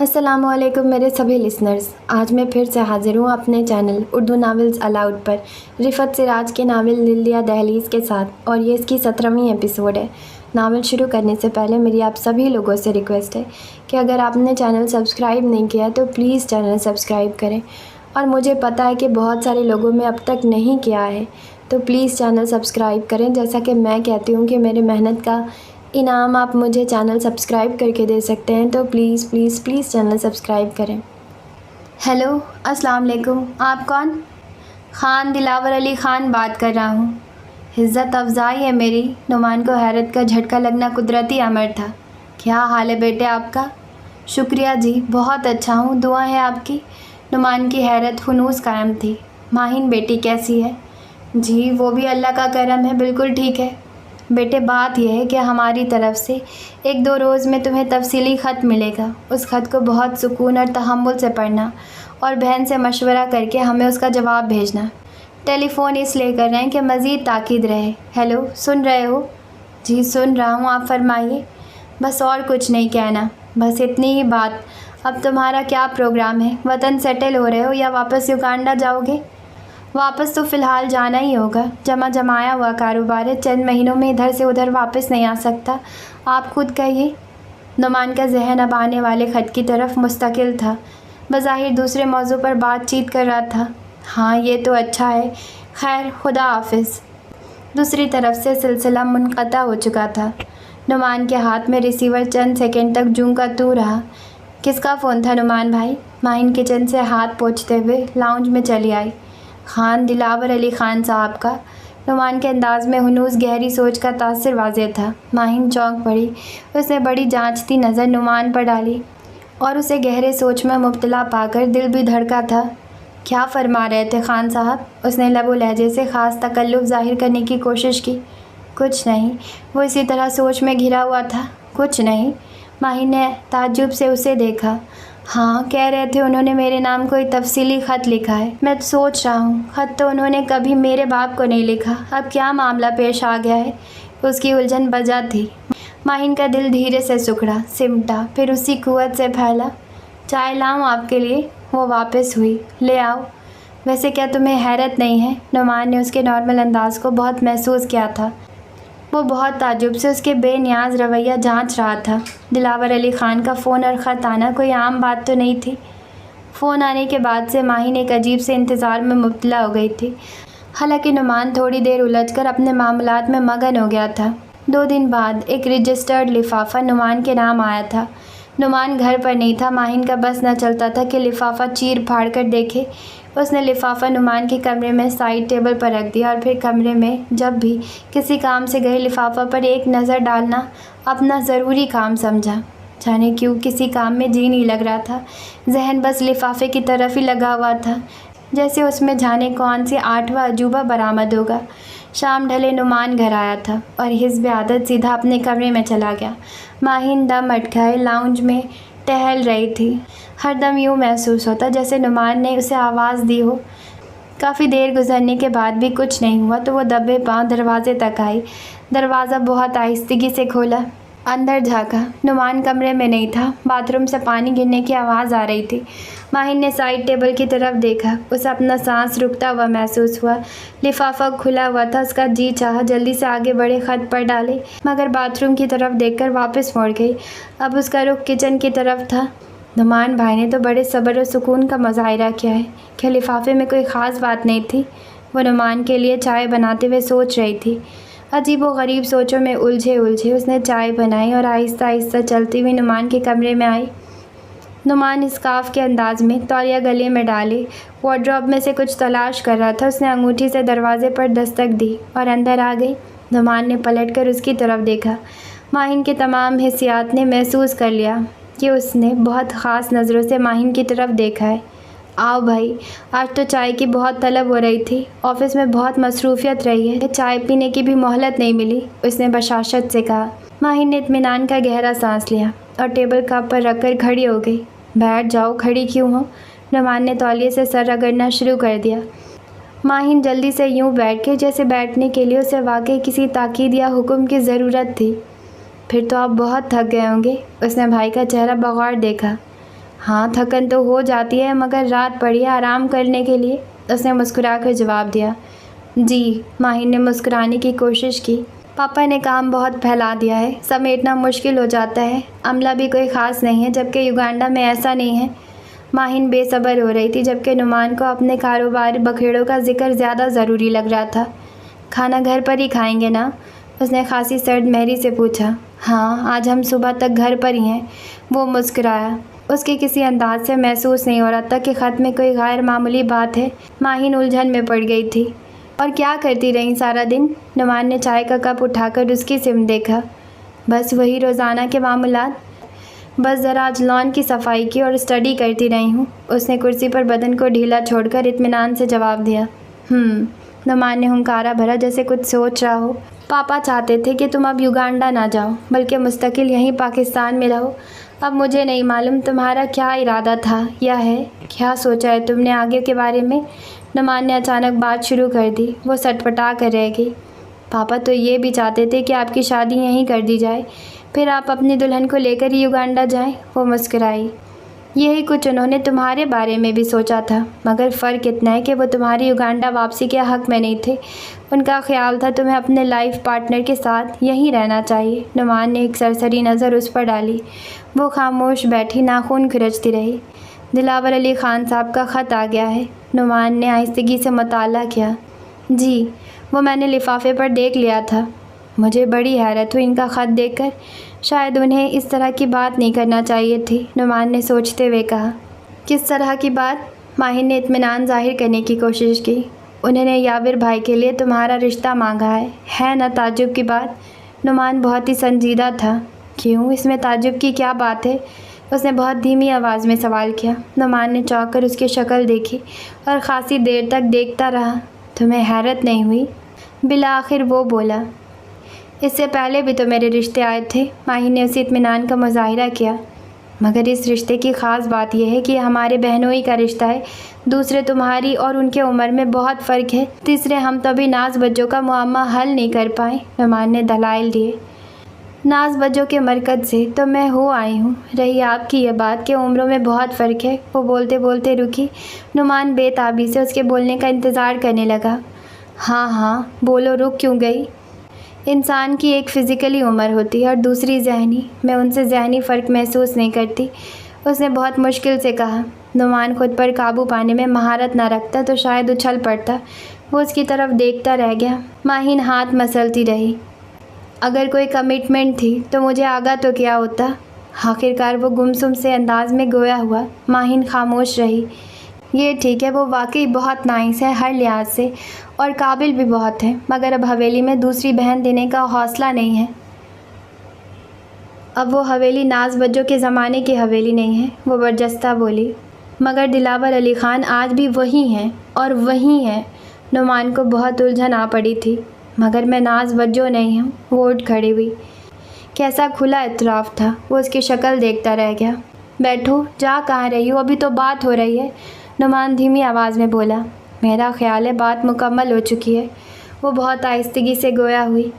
अस्सलामुअलैकुम मेरे सभी लिसनर्स। आज मैं फिर से हाज़िर हूँ अपने चैनल उर्दू नावल्स अलाउड पर रिफ़त सिराज के नावल लिलिया दहलीज़ के साथ, और ये इसकी 17वीं एपिसोड है। नावल शुरू करने से पहले मेरी आप सभी लोगों से रिक्वेस्ट है कि अगर आपने चैनल सब्सक्राइब नहीं किया तो प्लीज़ चैनल सब्सक्राइब करें, और मुझे पता है कि बहुत सारे लोगों में अब तक नहीं किया है, तो प्लीज़ चैनल सब्सक्राइब करें। जैसा कि मैं कहती हूँ कि मेरे मेहनत का इनाम आप मुझे चैनल सब्सक्राइब करके दे सकते हैं, तो please please please channel subscribe करें। हेलो, अस्सलाम वालेकुम। आप कौन? ख़ान दिलावर अली ख़ान बात कर रहा हूँ। इज़्ज़त अफ़ज़ाई है मेरी। नुमान को हैरत का झटका लगना कुदरती अमर था। क्या हाल है बेटे आपका? शुक्रिया जी, बहुत अच्छा हूँ, दुआ है आपकी। नुमान की हैरत हुनूस कायम थी। माहिन बेटी कैसी है? जी वो भी अल्लाह का करम है, बिल्कुल ठीक है। बेटे बात यह है कि हमारी तरफ से 1-2 रोज़ में तुम्हें तफसीली ख़त मिलेगा। उस ख़त को बहुत सुकून और तहम्मुल से पढ़ना और बहन से मशवरा करके हमें उसका जवाब भेजना। टेलीफ़ोन इसलिए कर रहे हैं कि मज़ीद ताकीद रहे। हेलो, सुन रहे हो? जी सुन रहा हूँ, आप फरमाइए। बस और कुछ नहीं कहना, बस इतनी ही बात। अब तुम्हारा क्या प्रोग्राम है? वतन सेटल हो रहे हो या वापस युगांडा जाओगे? वापस तो फ़िलहाल जाना ही होगा। जमाया हुआ कारोबार है, चंद महीनों में इधर से उधर वापस नहीं आ सकता। आप खुद कहिए। नुमान का जहन अब आने वाले ख़त की तरफ मुस्तकिल था। बज़ाहिर दूसरे मौजू पर बातचीत कर रहा था। हाँ ये तो अच्छा है। खैर खुदा हाफिज़। दूसरी तरफ से सिलसिला मुनक़ता हो चुका था। नुमान के हाथ में रिसीवर चंद सेकंड तक जूं का तू रहा। किसका फ़ोन था नुमान भाई? माहिन किचन से हाथ पोंछते हुए लाउंज में चली आई। ख़ान दिलावर अली ख़ान साहब का। नुमान के अंदाज़ में हुनूस गहरी सोच का तासर वाज़ेह था। माहिन चौंक पड़ी। उसने बड़ी जांचती नज़र नुमान पर डाली और उसे गहरे सोच में मुब्तला पाकर दिल भी धड़का था। क्या फरमा रहे थे ख़ान साहब? उसने लबो लहजे से ख़ास तकल्लुफ़ ज़ाहिर करने की कोशिश की। कुछ नहीं, वो इसी तरह सोच में घिरा हुआ था। कुछ नहीं? माहिन ने ताज्जुब से उसे देखा। हाँ, कह रहे थे उन्होंने मेरे नाम कोई तफसीली ख़त लिखा है। मैं तो सोच रहा हूँ, ख़त तो उन्होंने कभी मेरे बाप को नहीं लिखा। अब क्या मामला पेश आ गया है? उसकी उलझन बजा थी। माहिन का दिल धीरे से सुखड़ा, सिमटा, फिर उसी कुव्वत से फैला। चाय लाऊं आपके लिए? वो वापस हुई। ले आओ। वैसे क्या तुम्हें हैरत नहीं है? नुमान ने उसके नॉर्मल अंदाज़ को बहुत महसूस किया था। वो बहुत ताज्जुब से उसके बेनियाज रवैया जांच रहा था। दिलावर अली ख़ान का फ़ोन और ख़त आना कोई आम बात तो नहीं थी। फ़ोन आने के बाद से माहिन एक अजीब से इंतज़ार में मुब्तला हो गई थी। हालांकि नुमान थोड़ी देर उलझकर अपने मामलात में मगन हो गया था। 2 दिन बाद एक रजिस्टर्ड लिफाफा नुमान के नाम आया था। नुमान घर पर नहीं था। माहिन का बस न चलता था कि लिफाफा चीर फाड़ कर देखे। उसने लिफाफा नुमान के कमरे में साइड टेबल पर रख दिया और फिर कमरे में जब भी किसी काम से गए लिफाफा पर एक नज़र डालना अपना ज़रूरी काम समझा। जाने क्यों किसी काम में जी नहीं लग रहा था। जहन बस लिफाफे की तरफ ही लगा हुआ था, जैसे उसमें जाने कौन सी 8वां अजूबा बरामद होगा। शाम ढले नुमान घर आया था और हिस्ब आदत सीधा अपने कमरे में चला गया। माहिन दम अटकाए लाउंज में टहल रही थी। हर दम यूँ महसूस होता जैसे नुमान ने उसे आवाज़ दी हो। काफ़ी देर गुजरने के बाद भी कुछ नहीं हुआ तो वो दबे पाँव दरवाजे तक आई। दरवाज़ा बहुत आहिस्तगी से खोला। अंदर झाँका। नुमान कमरे में नहीं था। बाथरूम से पानी गिरने की आवाज़ आ रही थी। माहिन ने साइड टेबल की तरफ देखा। उसे अपना सांस रुकता हुआ महसूस हुआ। लिफाफा खुला हुआ था। उसका जी चाहा जल्दी से आगे बढ़े, ख़त पर डाले, मगर बाथरूम की तरफ देखकर वापस मुड़ गई। अब उसका रुख किचन की तरफ था। नुमान भाई ने तो बड़े सब्र और सुकून का मुजाहिरा किया है। क्या लिफाफे में कोई ख़ास बात नहीं थी? वो नुमान के लिए चाय बनाते हुए सोच रही थी। अजीब व गरीब सोचों में उलझे उसने चाय बनाई और आहिस्ता आहिस्ता चलती हुई नुमान के कमरे में आई। नुमान स्कार्फ के अंदाज में तौलिया गले में डाले वार्डरोब में से कुछ तलाश कर रहा था। उसने अंगूठी से दरवाजे पर दस्तक दी और अंदर आ गई। नुमान ने पलटकर उसकी तरफ देखा। माहिन के तमाम हिस्सियात ने महसूस कर लिया कि उसने बहुत ख़ास नज़रों से माहिन की तरफ देखा है। आओ भाई, आज तो चाय की बहुत तलब हो रही थी। ऑफिस में बहुत मसरूफियत रही है, चाय पीने की भी मोहलत नहीं मिली, उसने बशाशत से कहा। माहिन ने इत्मीनान का गहरा सांस लिया और टेबल कप पर रखकर खड़ी हो गई। बैठ जाओ, खड़ी क्यों हो? नुमान ने तौलिए से सर रगड़ना शुरू कर दिया। माहिन जल्दी से यूं बैठ के जैसे बैठने के लिए उसे वाकई किसी ताकीद या हुक्म की ज़रूरत थी। फिर तो आप बहुत थक गए होंगे। उसने भाई का चेहरा बगौर देखा। हाँ, थकन तो हो जाती है, मगर रात पड़ी है आराम करने के लिए, उसने मुस्कुराकर जवाब दिया। जी, माहिर ने मुस्कुराने की कोशिश की। पापा ने काम बहुत फैला दिया है, समेटना मुश्किल हो जाता है। अमला भी कोई ख़ास नहीं है, जबकि युगांडा में ऐसा नहीं है। माहिन बेसब्र हो रही थी, जबकि नुमान को अपने कारोबार बखेड़ों का जिक्र ज़्यादा ज़रूरी लग रहा था। खाना घर पर ही खाएंगे ना? उसने खासी सर्द महरी से पूछा। हाँ, आज हम सुबह तक घर पर ही हैं। वो मुस्कुराया। उसके किसी अंदाज से महसूस नहीं हो रहा था कि ख़त में कोई गैर मामूली बात है। माहिन उलझन में पड़ गई थी। और क्या करती रही सारा दिन? नुमान ने चाय का कप उठाकर उसकी सिम देखा। बस वही रोज़ाना के मामूलात। बस ज़रा आज लॉन की सफाई की और स्टडी करती रही हूँ। उसने कुर्सी पर बदन को ढीला छोड़कर इत्मीनान से जवाब दिया। नुमान ने हुंकारा भरा, जैसे कुछ सोच रहा हो। पापा चाहते थे कि तुम अब युगांडा ना जाओ, बल्कि मुस्तकिल यहीं पाकिस्तान में रहो। अब मुझे नहीं मालूम तुम्हारा क्या इरादा था या है। क्या सोचा है तुमने आगे के बारे में? नुमान ने अचानक बात शुरू कर दी। वो सटपटा कर रह गई। पापा तो ये भी चाहते थे कि आपकी शादी यहीं कर दी जाए, फिर आप अपनी दुल्हन को लेकर ही युगांडा जाएं। वो मुस्कुराई। यही कुछ उन्होंने तुम्हारे बारे में भी सोचा था, मगर फ़र्क इतना है कि वो तुम्हारी युगांडा वापसी के हक़ में नहीं थे। उनका ख्याल था तुम्हें अपने लाइफ पार्टनर के साथ यहीं रहना चाहिए। नुमान ने एक सरसरी नज़र उस पर डाली। वो खामोश बैठी, नाखून खिरचती रही। दिलावर अली ख़ान साहब का ख़त आ गया है। नुमान ने आहिस्तगी से मुताला किया। जी, वो मैंने लिफाफे पर देख लिया था। मुझे बड़ी हैरत हुई इनका ख़त देखकर। शायद उन्हें इस तरह की बात नहीं करना चाहिए थी, नुमान ने सोचते हुए कहा। किस तरह की बात? माहिर ने इत्मीनान जाहिर करने की कोशिश की। उन्होंने याविर भाई के लिए तुम्हारा रिश्ता मांगा है ना ताज्जुब की बात? नुमान बहुत ही संजीदा था। क्यों, इसमें ताज्जुब की क्या बात है? उसने बहुत धीमी आवाज़ में सवाल किया। नुमान ने चौंक कर उसकी शक्ल देखी और ख़ासी देर तक देखता रहा। तुम्हें हैरत नहीं हुई? बिला आखिर वो बोला। इससे पहले भी तो मेरे रिश्ते आए थे। माही ने उसी इत्मीनान का मुजाहिरा किया। मगर इस रिश्ते की ख़ास बात यह है कि हमारे बहनोई का रिश्ता है। दूसरे, तुम्हारी और उनके उम्र में बहुत फ़र्क है। तीसरे, हम तभी नाज बज्जों का मुअम्मा हल नहीं कर पाए। नुमान ने दलाइल दिए। नाज बज्जों के मरकज़ से तो मैं हो आई हूँ। रही आपकी यह बात कि उम्रों में बहुत फ़र्क है। वो बोलते बोलते रुकी। नुमान बेताबी से उसके बोलने का इंतज़ार करने लगा। हाँ, बोलो, रुक क्यों गई? इंसान की एक फ़िज़िकली उम्र होती है और दूसरी ज़हनी। मैं उनसे ज़हनी फ़र्क महसूस नहीं करती, उसने बहुत मुश्किल से कहा। नुमान खुद पर काबू पाने में महारत न रखता तो शायद उछल पड़ता। वो उसकी तरफ देखता रह गया। माहिन हाथ मसलती रही। अगर कोई कमिटमेंट थी तो मुझे आगाह तो क्या होता। आखिरकार वो गुमसुम से अंदाज में गोया हुआ। माहिन खामोश रही। ये ठीक है, वो वाकई बहुत नाइस है हर लिहाज से, और काबिल भी बहुत है, मगर अब हवेली में दूसरी बहन देने का हौसला नहीं है। अब वो हवेली नाज बज्जों के ज़माने की हवेली नहीं है, वो बरजस्ता बोली। मगर दिलावर अली ख़ान आज भी वही हैं और वही हैं। नुमान को बहुत उलझन आ पड़ी थी। मगर मैं नाज बज्जो नहीं हूँ। वो उठ खड़ी हुई। कैसा खुला इतराफ़ था। वो उसकी शक्ल देखता रह गया। बैठो, जा कहाँ रही हो, अभी तो बात हो रही है। नुमान धीमी आवाज़ में बोला। मेरा ख्याल है बात मुकम्मल हो चुकी है। वो बहुत आहिस्तगी से गोया हुई।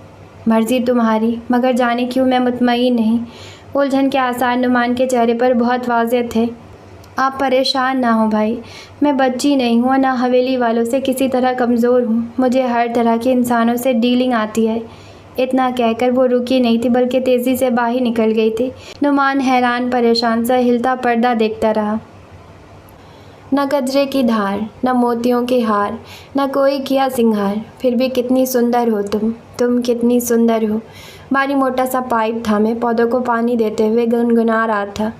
मर्ज़ी तुम्हारी, मगर जाने क्यों मैं मुतमईन नहीं। उलझन के आसार नुमान के चेहरे पर बहुत वाज़ेह थे। आप परेशान ना हो भाई, मैं बच्ची नहीं हूँ और ना हवेली वालों से किसी तरह कमज़ोर हूँ। मुझे हर तरह के इंसानों से डीलिंग आती है। इतना कहकर वो रुकी नहीं थी, बल्कि तेज़ी से बाहर निकल गई थी। नुमान हैरान परेशान सा हिलता पर्दा देखता रहा। न गजरे की धार, न मोतियों के हार, न कोई किया सिंगार, फिर भी कितनी सुंदर हो तुम कितनी सुंदर हो। बारी मोटा सा पाइप थामे पौधों को पानी देते हुए गुनगुना रहा था।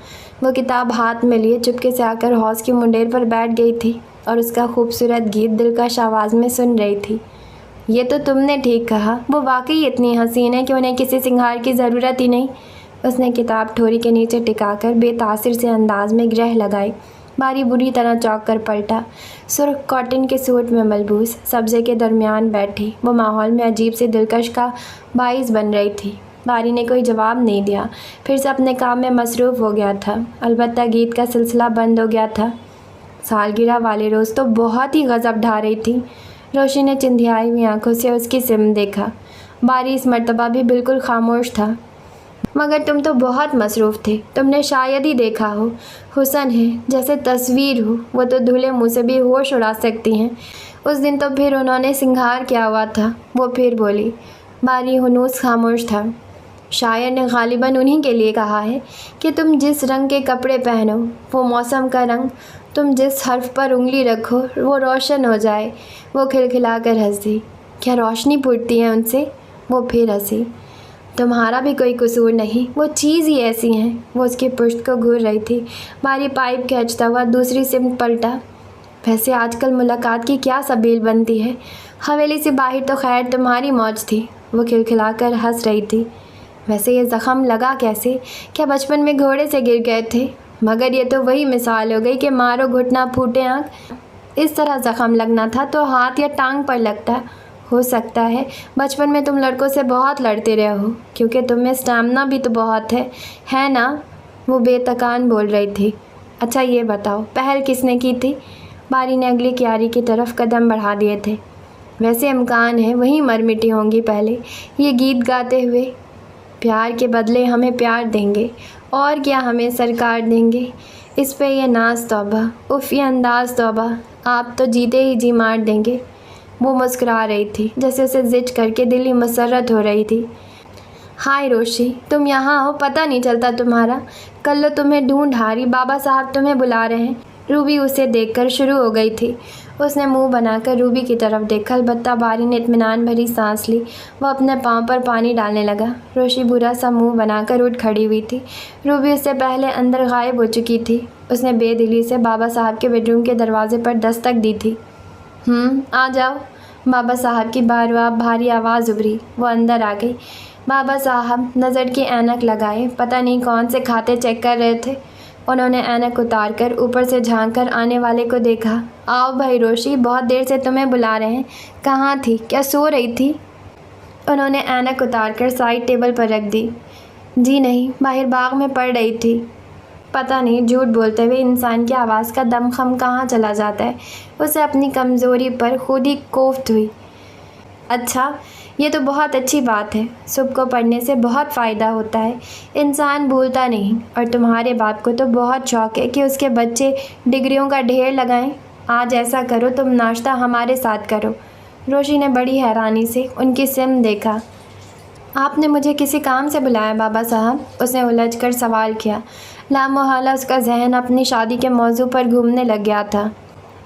वो किताब हाथ में लिए चुपके से आकर हौस की मुंडेर पर बैठ गई थी और उसका खूबसूरत गीत दिलकश आवाज़ में सुन रही थी। ये तो तुमने ठीक कहा, वो वाकई इतनी हसीन है कि उन्हें किसी सिंगार की ज़रूरत ही नहीं। उसने किताब ठोरी के नीचे टिकाकर बेतासिर से अंदाज में ग्रह लगाई। बारी बुरी तरह चौंक कर पलटा। सुर्ख कॉटन के सूट में मलबूस सब्ज़े के दरमियान बैठी वो माहौल में अजीब से दिलकश का बाइस बन रही थी। बारी ने कोई जवाब नहीं दिया, फिर से अपने काम में मसरूफ़ हो गया था। अलबत्ता गीत का सिलसिला बंद हो गया था। सालगिरह वाले रोज़ तो बहुत ही गज़ब ढा रही थी। रोशी ने चिंधियाई हुई आंखों से उसकी सिम देखा। बारी इस मर्तबा भी बिल्कुल खामोश था। मगर तुम तो बहुत मसरूफ़ थे। तुमने शायद ही देखा हो, हुसन है जैसे तस्वीर हो, वो तो धुले मुँह से भी होश उड़ा सकती हैं। उस दिन तो फिर उन्होंने सिंगार किया हुआ था। वो फिर बोली। बारी हुनूस खामोश था। शायर ने गालिबन उन्हीं के लिए कहा है कि तुम जिस रंग के कपड़े पहनो वो मौसम का रंग, तुम जिस हर्फ पर उंगली रखो वो रोशन हो जाए। वो खिलखिला कर हंसी। क्या रोशनी फूटती है उनसे? वो फिर हंसी। तुम्हारा भी कोई कसूर नहीं, वो चीज़ ही ऐसी है। वो उसकी पुश्त को घूर रही थी। बारी पाइप खींचता हुआ दूसरी सिमत पलटा। वैसे आजकल मुलाकात की क्या सबील बनती है? हवेली से बाहर तो खैर तुम्हारी मौज थी। वो खिलखिलाकर हंस रही थी। वैसे ये ज़ख़म लगा कैसे? क्या बचपन में घोड़े से गिर गए थे? मगर ये तो वही मिसाल हो गई कि मारो घुटना फूटे आँख। इस तरह ज़ख़म लगना था तो हाथ या टांग पर लगता। हो सकता है बचपन में तुम लड़कों से बहुत लड़ते रहे हो, क्योंकि तुम्हें स्टैमिना भी तो बहुत है ना? वो बेतकान बोल रही थी। अच्छा ये बताओ, पहल किसने की थी? बारी ने अगली क्यारी की तरफ कदम बढ़ा दिए थे। वैसे इम्कान है वहीं मर मिटी होंगी पहले, ये गीत गाते हुए। प्यार के बदले हमें प्यार देंगे, और क्या हमें सरकार देंगे। इस पे ये नाज तौबा, उफ़ ये अंदाज़ तौबा, आप तो जीते ही जी मार देंगे। वो मुस्कुरा रही थी, जैसे उसे ज़िद करके दिली मसरत हो रही थी। हाय रोशी, तुम यहाँ हो, पता नहीं चलता तुम्हारा। कल तुम्हें ढूंढ हारी, बाबा साहब तुम्हें बुला रहे हैं। रूबी उसे देखकर शुरू हो गई थी। उसने मुंह बनाकर रूबी की तरफ देखा। अलबत्ता बारी ने इत्मीनान भरी सांस ली। वह अपने पाँव पर पानी डालने लगा। रोशी बुरा सा मुंह बनाकर उठ खड़ी हुई थी। रूबी उससे पहले अंदर गायब हो चुकी थी। उसने बेदिली से बाबा साहब के बेडरूम के दरवाजे पर दस्तक दी थी। आ जाओ। बाबा साहब की बार भारी आवाज़ उभरी। वो अंदर आ गई। बाबा साहब नज़र की ऐनक लगाए पता नहीं कौन से खाते चेक कर रहे थे। उन्होंने ऐनक उतार कर ऊपर से झांक कर आने वाले को देखा। आओ भाई रोशी, बहुत देर से तुम्हें बुला रहे हैं। कहाँ थी? क्या सो रही थी? उन्होंने ऐनक उतार कर साइड टेबल पर रख दी। जी नहीं, बाहर बाग में पड़ रही थी। पता नहीं, झूठ बोलते हुए इंसान की आवाज़ का दमखम कहाँ चला जाता है। उसे अपनी कमज़ोरी पर खुद ही कोफ्त हुई। अच्छा, ये तो बहुत अच्छी बात है। सुबह को पढ़ने से बहुत फ़ायदा होता है, इंसान भूलता नहीं। और तुम्हारे बाप को तो बहुत शौक़ है कि उसके बच्चे डिग्रियों का ढेर लगाएं। आज ऐसा करो, तुम नाश्ता हमारे साथ करो। रोशी ने बड़ी हैरानी से उनकी सिम देखा। आपने मुझे किसी काम से बुलाया बाबा साहब? उसने उलझकर सवाल किया। लामोहला उसका जहन अपनी शादी के मौजू पर घूमने लग गया था।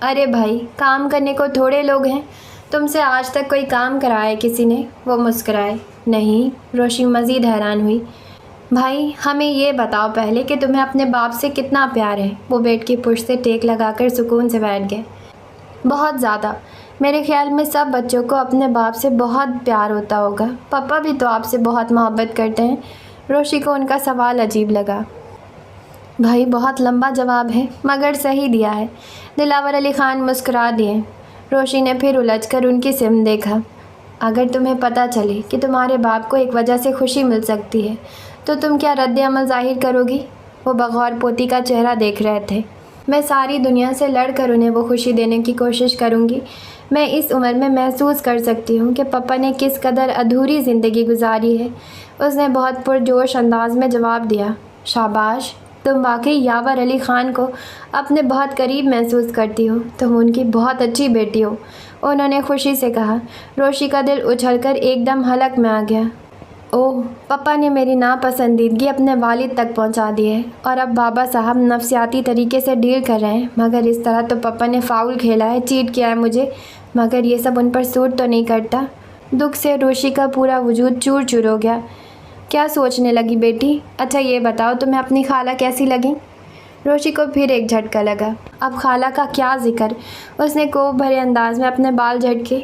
अरे भाई, काम करने को थोड़े लोग हैं। तुमसे आज तक कोई काम कराया किसी ने? वो मुस्कुराए। नहीं। रोशी मज़ीद हैरान हुई। भाई हमें ये बताओ पहले कि तुम्हें अपने बाप से कितना प्यार है। वो बेड की पुश्त से टेक लगाकर सुकून से बैठ गए। बहुत ज़्यादा। मेरे ख्याल में सब बच्चों को अपने बाप से बहुत प्यार होता होगा। पापा भी तो आपसे बहुत मोहब्बत करते हैं। रोशी को उनका सवाल अजीब लगा। भाई बहुत लंबा जवाब है, मगर सही दिया है। दिलावर अली ख़ान मुस्कुरा दिए। रोशी ने फिर उलझकर उनकी सिम देखा। अगर तुम्हें पता चले कि तुम्हारे बाप को एक वजह से खुशी मिल सकती है तो तुम क्या रद्द अमल ज़ाहिर करोगी? वो बगौर पोती का चेहरा देख रहे थे। मैं सारी दुनिया से लड़कर उन्हें वो खुशी देने की कोशिश करूँगी। मैं इस उम्र में महसूस कर सकती हूँ कि पापा ने किस कदर अधूरी ज़िंदगी गुजारी है। उसने बहुत पुरजोश अंदाज में जवाब दिया। शाबाश, तुम वाकई यावर अली ख़ान को अपने बहुत करीब महसूस करती हो। तुम उनकी बहुत अच्छी बेटी हो, उन्होंने खुशी से कहा। रोशी का दिल उछलकर एकदम हलक में आ गया। ओह, पापा ने मेरी नापसंदीदगी अपने वालिद तक पहुंचा दी है और अब बाबा साहब नफसियाती तरीके से डील कर रहे हैं। मगर इस तरह तो पापा ने फाउल खेला है, चीट किया है मुझे। मगर ये सब उन पर सूट तो नहीं करता। दुख से रोशी का पूरा वजूद चूर चूर हो गया। क्या सोचने लगी बेटी? अच्छा ये बताओ, तुम्हें अपनी खाला कैसी लगी? रोशी को फिर एक झटका लगा। अब खाला का क्या जिक्र। उसने कोप भरे अंदाज में अपने बाल झटके।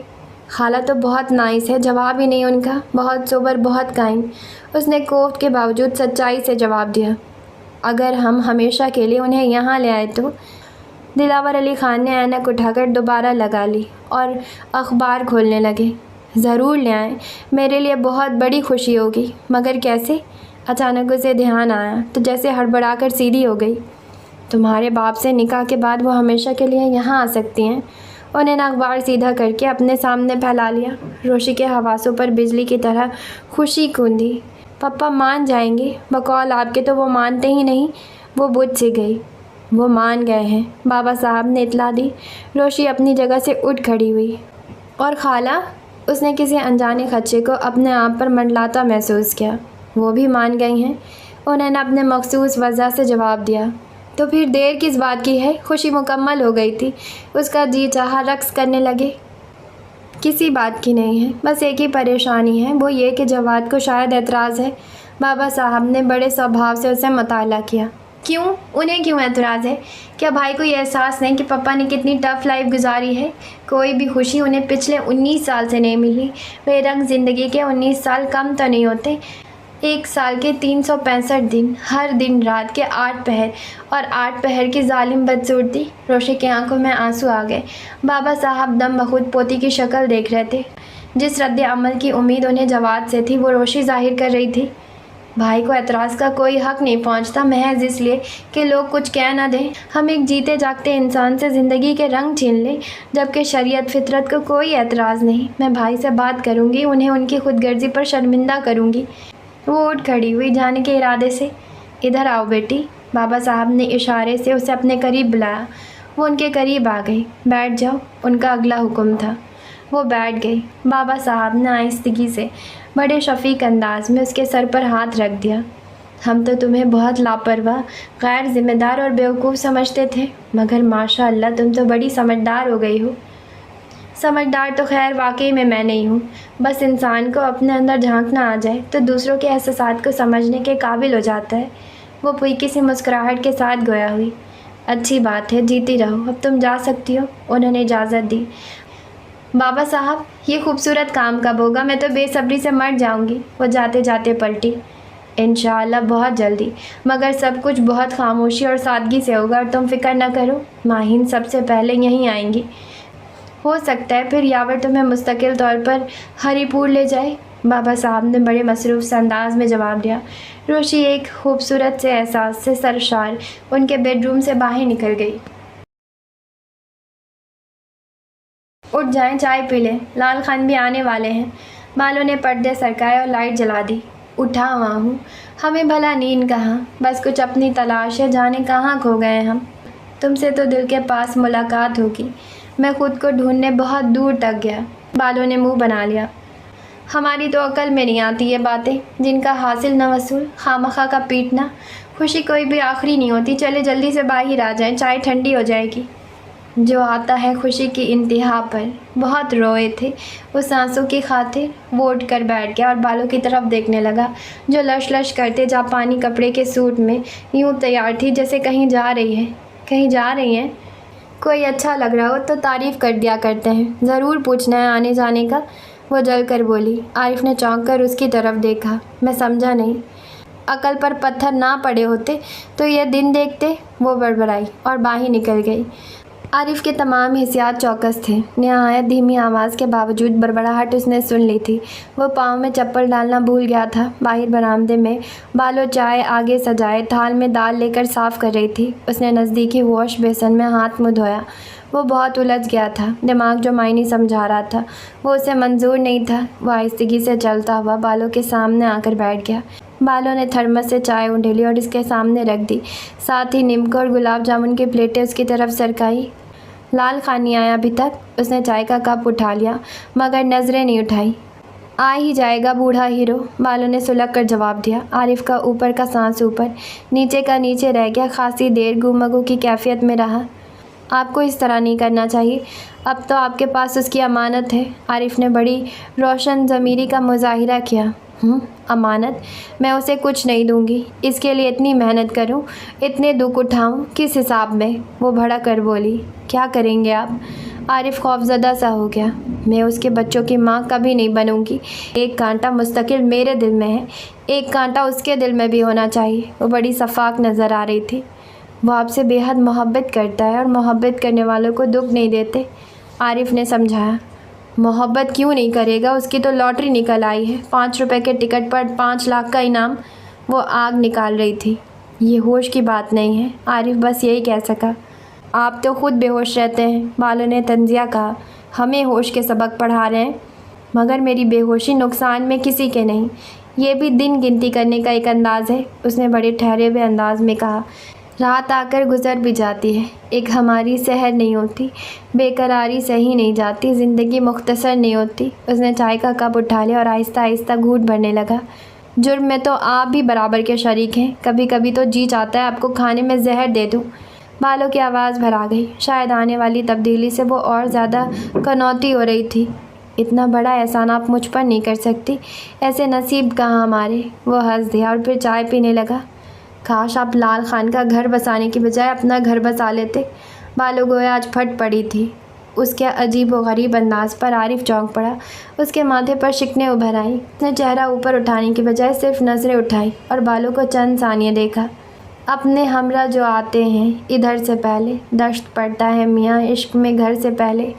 खाला तो बहुत नाइस है, जवाब ही नहीं उनका। बहुत सोबर, बहुत काइंड। उसने कोफ्त के बावजूद सच्चाई से जवाब दिया। अगर हम हमेशा के लिए उन्हें यहाँ ले आए तो? दिलावर अली ख़ान ने ऐनक उठाकर दोबारा लगा ली और अखबार खोलने लगे। ज़रूर ले आएँ, मेरे लिए बहुत बड़ी खुशी होगी। मगर कैसे? अचानक उसे ध्यान आया तो जैसे हड़बड़ाकर सीधी हो गई। तुम्हारे बाप से निकाह के बाद वो हमेशा के लिए यहाँ आ सकती हैं। उन्हें अखबार सीधा करके अपने सामने फैला लिया। रोशी के हवासों पर बिजली की तरह खुशी कूंदी। पापा मान जाएंगे, बकौल आपके तो वो मानते ही नहीं। वो बुझ सी गई। वो मान गए हैं, बाबा साहब ने इतला दी। रोशी अपनी जगह से उठ खड़ी हुई। और खाला? उसने किसी अनजाने खदशे को अपने आप पर मंडलाता महसूस किया। वो भी मान गई हैं। उन्होंने अपने मखसूस वजह से जवाब दिया। तो फिर देर किस बात की है? खुशी मुकम्मल हो गई थी। उसका जी चाहा रक्स करने लगे। किसी बात की नहीं है, बस एक ही परेशानी है, वो ये कि जवाद को शायद एतराज़ है। बाबा साहब ने बड़े स्वभाव से उसे मुताला किया। क्यों? उन्हें क्यों एतराज़ है? क्या भाई को ये एहसास नहीं कि पापा ने कितनी टफ़ लाइफ गुजारी है? कोई भी खुशी उन्हें पिछले 19 साल से नहीं मिली। बेरंग ज़िंदगी के 19 साल कम तो नहीं होते। एक साल के 365 दिन, हर दिन रात के 8 पहर और 8 पहर की जालिम बदसूरती। रोशी की आंखों में आंसू आ गए। बाबा साहब दम बखुद पोती की शक्ल देख रहे थे। जिस रद्द अमल की उम्मीद उन्हें जवाद से थी, वो रोशी जाहिर कर रही थी। भाई को एतराज़ का कोई हक नहीं पहुंचता, महज इसलिए कि लोग कुछ कह ना दें। हम एक जीते जागते इंसान से ज़िंदगी के रंग छीन लें, जबकि शरीयत फितरत को कोई एतराज़ नहीं। मैं भाई से बात करूँगी, उन्हें उनकी खुदगर्जी पर शर्मिंदा करूँगी। वो उठ खड़ी हुई जाने के इरादे से। इधर आओ बेटी। बाबा साहब ने इशारे से उसे अपने करीब बुलाया। वो उनके करीब आ गई। बैठ जाओ, उनका अगला हुक्म था। वो बैठ गई। बाबा साहब ने आहिस्तगी से बड़े शफीक अंदाज में उसके सर पर हाथ रख दिया। हम तो तुम्हें बहुत लापरवाह, गैर जिम्मेदार और बेवकूफ़ समझते थे, मगर माशाअल्लाह तुम तो बड़ी समझदार हो गई हो। समझदार तो खैर वाकई में मैं नहीं हूँ। बस इंसान को अपने अंदर झांकना आ जाए तो दूसरों के एहसासात को समझने के काबिल हो जाता है। वो फुल्की सी मुस्कुराहट के साथ गोया हुई। अच्छी बात है, जीती रहो, अब तुम जा सकती हो। उन्होंने इजाज़त दी। बाबा साहब, ये खूबसूरत काम कब होगा? मैं तो बेसब्री से मर जाऊंगी। वो जाते जाते पलटी। इंशाअल्लाह बहुत जल्दी, मगर सब कुछ बहुत खामोशी और सादगी से होगा। और तुम फिक्र न करो, माहिन सबसे पहले यहीं आएंगी। हो सकता है फिर यावर तुम्हें मुस्तकिल तौर पर हरिपुर ले जाए। बाबा साहब ने बड़े मसरूफ़ से अंदाज में जवाब दिया। रोशी एक खूबसूरत से एहसास से सरशार उनके बेडरूम से बाहर निकल गई। उठ जाएं, चाय पी लें, लाल खान भी आने वाले हैं। बालों ने पर्दे सरकाए और लाइट जला दी। उठा हुआ हूँ, हमें भला नींद कहाँ, बस कुछ अपनी तलाश है, जाने कहाँ खो गए हम। तुमसे तो दिल के पास मुलाकात होगी, मैं खुद को ढूंढने बहुत दूर तक गया। बालों ने मुंह बना लिया। हमारी तो अकल में नहीं आती ये बातें, जिनका हासिल न वसूल, खामखा का पीटना। खुशी कोई भी आखिरी नहीं होती। चले जल्दी से बाहर आ जाएं, चाय ठंडी हो जाएगी। जो आता है खुशी की इंतहा पर। बहुत रोए थे उस आंसू की खातिर। वो उठ कर बैठ गया और बालों की तरफ देखने लगा, जो लश लश करते जापानी कपड़े के सूट में यूँ तैयार थी जैसे कहीं जा रही है। कहीं जा रही हैं? कोई अच्छा लग रहा हो तो तारीफ़ कर दिया करते हैं, ज़रूर पूछना है आने जाने का। वो जल कर बोली। आरिफ ने चौंक कर उसकी तरफ देखा। मैं समझा नहीं। अकल पर पत्थर ना पड़े होते तो ये दिन देखते। वो बड़बड़ाई और बाहर निकल गई। आरिफ के तमाम हिस्सात चौकस थे। नहायत धीमी आवाज़ के बावजूद बड़बड़ाहट उसने सुन ली थी। वो पाँव में चप्पल डालना भूल गया था। बाहर बरामदे में बालो चाय आगे सजाए थाल में दाल लेकर साफ़ कर रही थी। उसने नज़दीकी वॉश बेसन में हाथ मुँह धोया। वो बहुत उलझ गया था। दिमाग जो मायने समझा रहा था वो उसे मंजूर नहीं था। वो आहिस्तगी से चलता हुआ बालों के सामने आकर बैठ गया। बालों ने थर्मस से चाय उंडेली और इसके सामने रख दी। साथ ही निमको और गुलाब जामुन की प्लेटें उसकी तरफ सरकाई। लाल खान नहीं आया अभी तक? उसने चाय का कप उठा लिया मगर नज़रें नहीं उठाई। आ ही जाएगा बूढ़ा हीरो, बालों ने सुलग कर जवाब दिया। आरिफ का ऊपर का सांस ऊपर, नीचे का नीचे रह गया। खासी देर गुमगू की कैफियत में रहा। आपको इस तरह नहीं करना चाहिए, अब तो आपके पास उसकी अमानत है। आरिफ ने बड़ी रोशन ज़मीरी का मुजाहिरा किया। अमानत? मैं उसे कुछ नहीं दूंगी। इसके लिए इतनी मेहनत करूं, इतने दुख उठाऊं, किस हिसाब में? वो भड़क कर बोली। क्या करेंगे आप? आरिफ खौफज़दा सा हो गया। मैं उसके बच्चों की माँ कभी नहीं बनूंगी। एक कांटा मुस्तकिल मेरे दिल में है, एक कांटा उसके दिल में भी होना चाहिए। वो बड़ी सफाक नज़र आ रही थी। वो आपसे बेहद मोहब्बत करता है और मोहब्बत करने वालों को दुख नहीं देते, आरिफ ने समझाया। मोहब्बत क्यों नहीं करेगा? उसकी तो लॉटरी निकल आई है। 5 रुपए के टिकट पर 5 लाख का इनाम। वो आग निकाल रही थी। ये होश की बात नहीं है, आरिफ बस यही कह सका। आप तो खुद बेहोश रहते हैं, बालों ने तंजिया कहा। हमें होश के सबक पढ़ा रहे हैं, मगर मेरी बेहोशी नुकसान में किसी के नहीं। ये भी दिन गिनती करने का एक अंदाज़ है, उसने बड़े ठहरे हुए अंदाज में कहा। रात आकर गुजर भी जाती है, एक हमारी सहर नहीं होती, बेकरारी सही नहीं जाती, ज़िंदगी मुख्तसर नहीं होती। उसने चाय का कप उठा लिया और आहिस्ता आहिस्ता घूंट भरने लगा। जुर्म में तो आप भी बराबर के शरीक हैं, कभी कभी तो जी चाहता है आपको खाने में जहर दे दूँ। बालों की आवाज़ भर आ गई। शायद आने वाली तब्दीली से वो और ज़्यादा कनौती हो रही थी। इतना बड़ा एहसान आप मुझ पर नहीं कर सकती, ऐसे नसीब कहाँ हमारे। वो हंस दिया और फिर चाय पीने लगा। काश आप लाल खान का घर बसाने की बजाय अपना घर बसा लेते। बालो गोया आज फट पड़ी थी। उसके अजीब व गरीब अंदाज पर आरिफ चौंक पड़ा। उसके माथे पर शिकने उभर आई। उसने चेहरा ऊपर उठाने की बजाय सिर्फ नज़रें उठाई और बालों को चंद सानिये देखा। अपने हमरा जो आते हैं इधर से पहले, दश्त पड़ता है मियाँ इश्क में घर से पहले।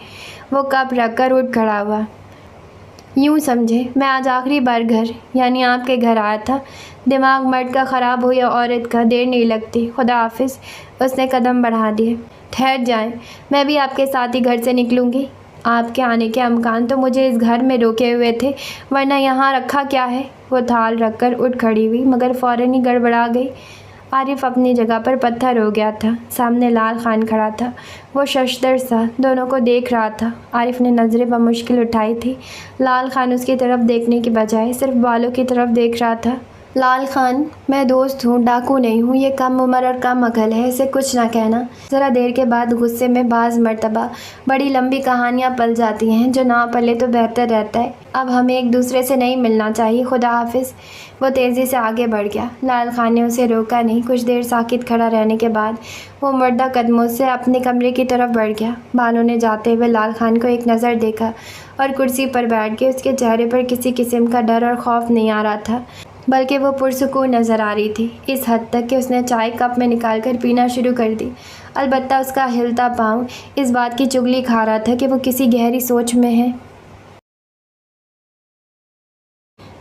वो कप रख कर उठ खड़ा हुआ। यूँ समझे मैं आज आखिरी बार घर यानी आपके घर आया था। दिमाग मर्द का ख़राब हो या औरत का, देर नहीं लगती। खुदा हाफिज़। उसने कदम बढ़ा दिए। ठहर जाएं, मैं भी आपके साथ ही घर से निकलूँगी। आपके आने के अमकान तो मुझे इस घर में रोके हुए थे, वरना यहाँ रखा क्या है। वो थाल रख कर उठ खड़ी हुई मगर फ़ौरन ही गड़बड़ा गई। आरिफ अपनी जगह पर पत्थर हो गया था। सामने लाल खान खड़ा था। वो शशदर सा दोनों को देख रहा था। आरिफ ने नज़रें बमुश्किल उठाई थी। लाल खान उसकी तरफ देखने की बजाय सिर्फ बालों की तरफ देख रहा था। लाल खान, मैं दोस्त हूँ, डाकू नहीं हूँ। ये कम उम्र और कम अकल है, इसे कुछ ना कहना। ज़रा देर के बाद गुस्से में बाज़ मर्तबा बड़ी लंबी कहानियाँ पल जाती हैं, जो ना पले तो बेहतर रहता है। अब हमें एक दूसरे से नहीं मिलना चाहिए। खुदा हाफिज़। वो तेज़ी से आगे बढ़ गया। लाल खान ने उसे रोका नहीं। कुछ देर साकित खड़ा रहने के बाद वो मुर्दा कदमों से अपने कमरे की तरफ बढ़ गया। बालों ने जाते हुए लाल खान को एक नज़र देखा और कुर्सी पर बैठ के उसके चेहरे पर किसी किस्म का डर और खौफ नहीं आ रहा था, बल्कि वो पुरसुकून नज़र आ रही थी, इस हद तक कि उसने चाय कप में निकाल कर पीना शुरू कर दी। अलबत्ता उसका हिलता पाँव इस बात की चुगली खा रहा था कि वो किसी गहरी सोच में है।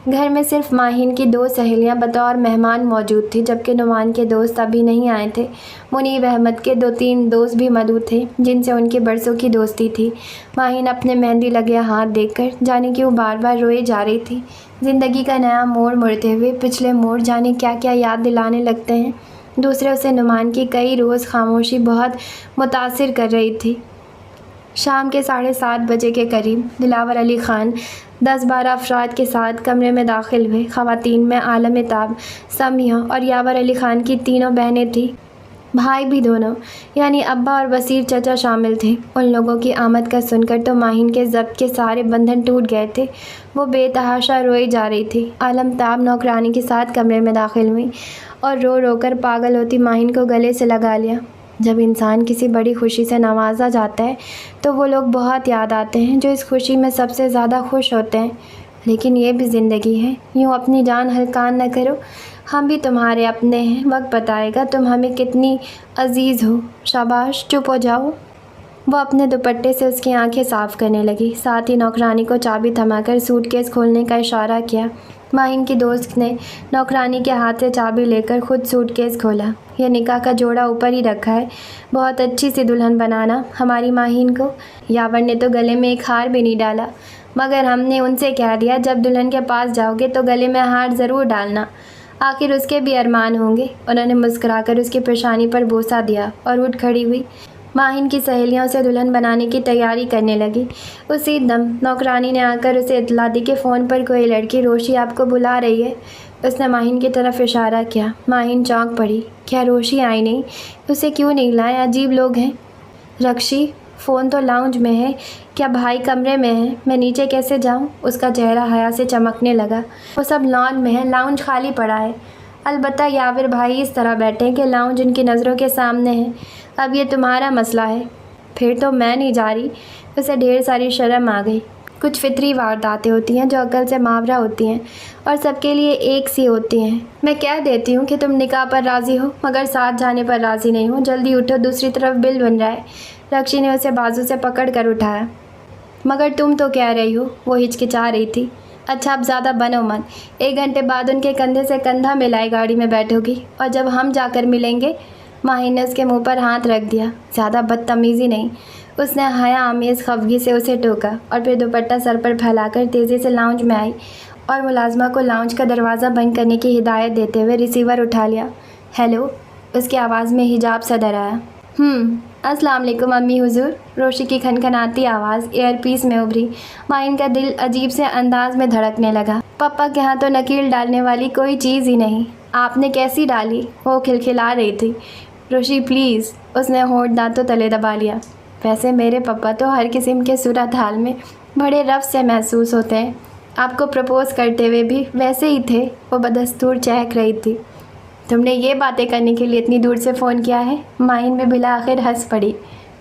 घर में सिर्फ माहिन की 2 सहेलियां बतौर मेहमान मौजूद थी, जबकि नुमान के दोस्त अभी नहीं आए थे। मुनीब अहमद के 2-3 दोस्त भी मौजूद थे, जिनसे उनकी बरसों की दोस्ती थी। माहिन अपने मेहंदी लगे हाथ देखकर जाने क्यों बार बार रोए जा रही थी। ज़िंदगी का नया मोड़ मुड़ते हुए पिछले मोड़ जाने क्या क्या याद दिलाने लगते हैं। दूसरे उसे नुमान की कई रोज़ खामोशी बहुत मुतासिर कर रही थी। शाम के 7:30 बजे के करीब दिलावर अली ख़ान 10-12 अफराद के साथ कमरे में दाखिल हुए। ख़वातीन में आलम ताब, समिया और यावर अली ख़ान की तीनों बहनें थीं। भाई भी दोनों, यानी अब्बा और बसीर चचा शामिल थे। उन लोगों की आमद का सुनकर तो माहिन के ज़ब्त के सारे बंधन टूट गए थे। वो बेतहाशा रोई जा रही थी। आलम ताब नौकरानी के साथ कमरे में दाखिल हुई और रो रो कर पागल होती माहिन को गले से लगा लिया। जब इंसान किसी बड़ी खुशी से नवाजा जाता है तो वो लोग बहुत याद आते हैं जो इस खुशी में सबसे ज़्यादा खुश होते हैं। लेकिन ये भी ज़िंदगी है, यूँ अपनी जान हल्कान न करो। हम भी तुम्हारे अपने हैं, वक्त बताएगा तुम हमें कितनी अजीज़ हो। शाबाश, चुप हो जाओ। वो अपने दुपट्टे से उसकी आंखें साफ़ करने लगी, साथ ही नौकरानी को चाबी थमाकर सूटकेस खोलने का इशारा किया। माहिन की दोस्त ने नौकरानी के हाथ से चाबी लेकर खुद सूटकेस खोला। यह निकाह का जोड़ा ऊपर ही रखा है, बहुत अच्छी सी दुल्हन बनाना हमारी माहिन को। यावर ने तो गले में एक हार भी नहीं डाला, मगर हमने उनसे कह दिया जब दुल्हन के पास जाओगे तो गले में हार ज़रूर डालना, आखिर उसके भी अरमान होंगे। उन्होंने मुस्कुराकर उसकी पेशानी पर बोसा दिया और उठ खड़ी हुई। माहिन की सहेलियों से दुल्हन बनाने की तैयारी करने लगी। उसी दम नौकरानी ने आकर उसे इत्तला दी कि फ़ोन पर कोई लड़की रोशी आपको बुला रही है। उसने माहिन की तरफ इशारा किया। माहिन चौंक पड़ी। क्या रोशी आई नहीं? उसे क्यों नहीं लाया? अजीब लोग हैं। रक्षी, फ़ोन तो लाउंज में है, क्या भाई कमरे में है? मैं नीचे कैसे जाऊँ? उसका चेहरा हया से चमकने लगा। वो सब लॉन में है, लाउंज खाली पड़ा है। अलबत्ता याविर भाई इस तरह बैठे हैं कि लाउंज उनकी नज़रों के सामने है। अब ये तुम्हारा मसला है। फिर तो मैं नहीं जा रही। उसे ढेर सारी शर्म आ गई। कुछ फितरी वारदातें होती हैं जो अकल से मावरा होती हैं और सबके लिए एक सी होती हैं। मैं कह देती हूँ कि तुम निकाह पर राज़ी हो, मगर साथ जाने पर राज़ी नहीं हो। जल्दी उठो, दूसरी तरफ बिल बन रहा है। रक्षी ने उसे बाजू से पकड़ कर उठाया। मगर तुम तो कह रही हो, वो हिचकिचा रही थी। अच्छा, अब ज़्यादा बनो मत। 1 घंटे बाद उनके कंधे से कंधा मिलाए गाड़ी में बैठोगी, और जब हम जाकर मिलेंगे। माहिन ने उसके मुंह पर हाथ रख दिया। ज़्यादा बदतमीज़ी नहीं। उसने हया आमेज़ खफगी से उसे टोका और फिर दुपट्टा सर पर फैलाकर तेज़ी से लाउंज में आई और मुलाजमा को लाउंज का दरवाज़ा बंद करने की हिदायत देते हुए रिसीवर उठा लिया। हेलो, उसकी आवाज़ में हिजाब सा डर आया। अस्सलाम वालेकुम अम्मी हुजूर। रोशी की खनखनाती आवाज़ एयरपीस में उभरी। माहिन का दिल अजीब से अंदाज में धड़कने लगा। पापा के यहाँ तो नकील डालने वाली कोई चीज़ ही नहीं, आपने कैसी डाली? वो खिलखिला रही थी। रोशी प्लीज़, उसने होंठ दांतों तले दबा लिया। वैसे मेरे पापा तो हर किस्म के सूरत हाल में बड़े रफ से महसूस होते हैं, आपको प्रपोज़ करते हुए भी वैसे ही थे। वो बदस्तूर चहक रही थी। तुमने ये बातें करने के लिए इतनी दूर से फ़ोन किया है? माहिन में बिला आखिर हंस पड़ी।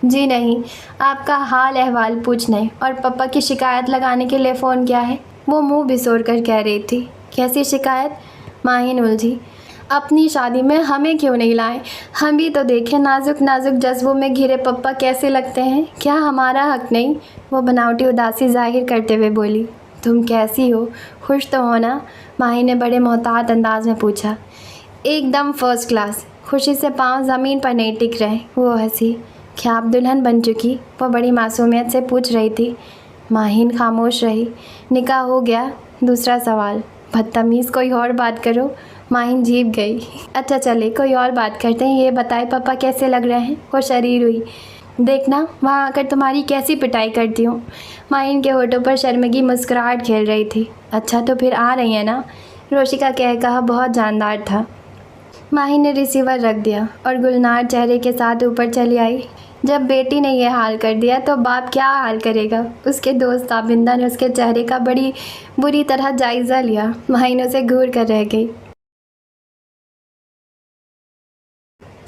जी नहीं, आपका हाल अहवाल पूछने और पापा की शिकायत लगाने के लिए फ़ोन किया है, वो मुंह बिसोर कर कह रही थी। कैसी शिकायत? माहिन उलझी। अपनी शादी में हमें क्यों नहीं लाए? हम भी तो देखें नाजुक नाजुक जज्बों में घिरे पप्पा कैसे लगते हैं। क्या हमारा हक नहीं? वो बनावटी उदासी जाहिर करते हुए बोली। तुम कैसी हो? खुश तो हो ना? माहिन ने बड़े मोहतात अंदाज में पूछा। एकदम फर्स्ट क्लास। खुशी से पाँव ज़मीन पर नहीं टिक रहे। वो हंसी। क्या आप दुल्हन बन चुकी? वो बड़ी मासूमियत से पूछ रही थी। माहिन खामोश रही। निकाह हो गया? दूसरा सवाल। बदतमीज़, कोई और बात करो। माहिन जीप गई। अच्छा चले, कोई और बात करते हैं। ये बताए पापा कैसे लग रहे हैं? वो शरीर हुई। देखना वहाँ आकर तुम्हारी कैसी पिटाई करती हूँ। माहिन के होठों पर शर्मिगी मुस्कुराहट खेल रही थी। अच्छा तो फिर आ रही है ना? रोशी का कहा बहुत जानदार था। माहिन ने रिसीवर रख दिया और गुलनार चेहरे के साथ ऊपर चली आई। जब बेटी ने यह हाल कर दिया तो बाप क्या हाल करेगा? उसके दोस्त ताबिंदा ने उसके चेहरे का बड़ी बुरी तरह जायज़ा लिया। माहिन उसे घूर कर रह गई।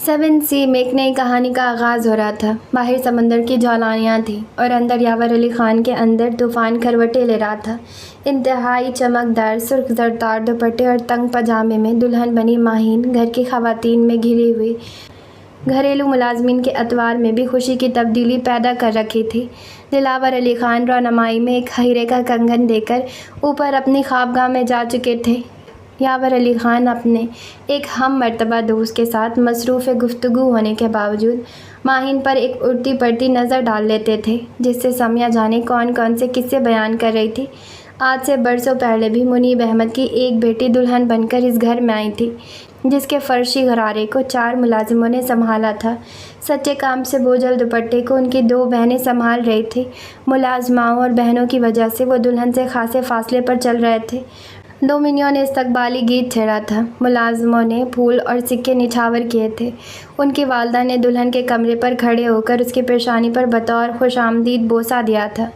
7C में एक नई कहानी का आगाज़ हो रहा था। बाहर समंदर की ज्वालानियाँ थीं और अंदर यावर अली ख़ान के अंदर तूफ़ान करवटें ले रहा था। इंतहाई चमकदार सुर्ख जरदार दुपट्टे और तंग पजामे में दुल्हन बनी माहिन घर की ख़वातीन में घिरी हुई घरेलू मुलाजमीन के अतवार में भी खुशी की तब्दीली पैदा कर रखी थी। दिलावर अली ख़ान रौनमाई में एक हीरे का कंगन देकर ऊपर अपनी ख्वाबगाह में जा चुके थे। यावर अली ख़ान अपने एक हम मर्तबा दोस्त के साथ मसरूफ़ गुफ्तगू होने के बावजूद माहिन पर एक उड़ती पड़ती नज़र डाल लेते थे, जिससे समिया जाने कौन कौन से किस्से बयान कर रही थी। आज से बरसों पहले भी मुनीब अहमद की एक बेटी दुल्हन बनकर इस घर में आई थी, जिसके फर्शी घरारे को 4 मुलाजिमों ने संभाला था। सच्चे काम से बोझल दुपट्टे को उनकी 2 बहनें संभाल रही थी। मुलाजमाओं और बहनों की वजह से वो दुल्हन से खासे फासले पर चल रहे थे। डोमिनियो ने इस्तकबाली गीत छेड़ा था। मुलाजमों ने फूल और सिक्के निछावर किए थे। उनकी वालदा ने दुल्हन के कमरे पर खड़े होकर उसकी पेशानी पर बतौर खुशामदीद बोसा दिया था।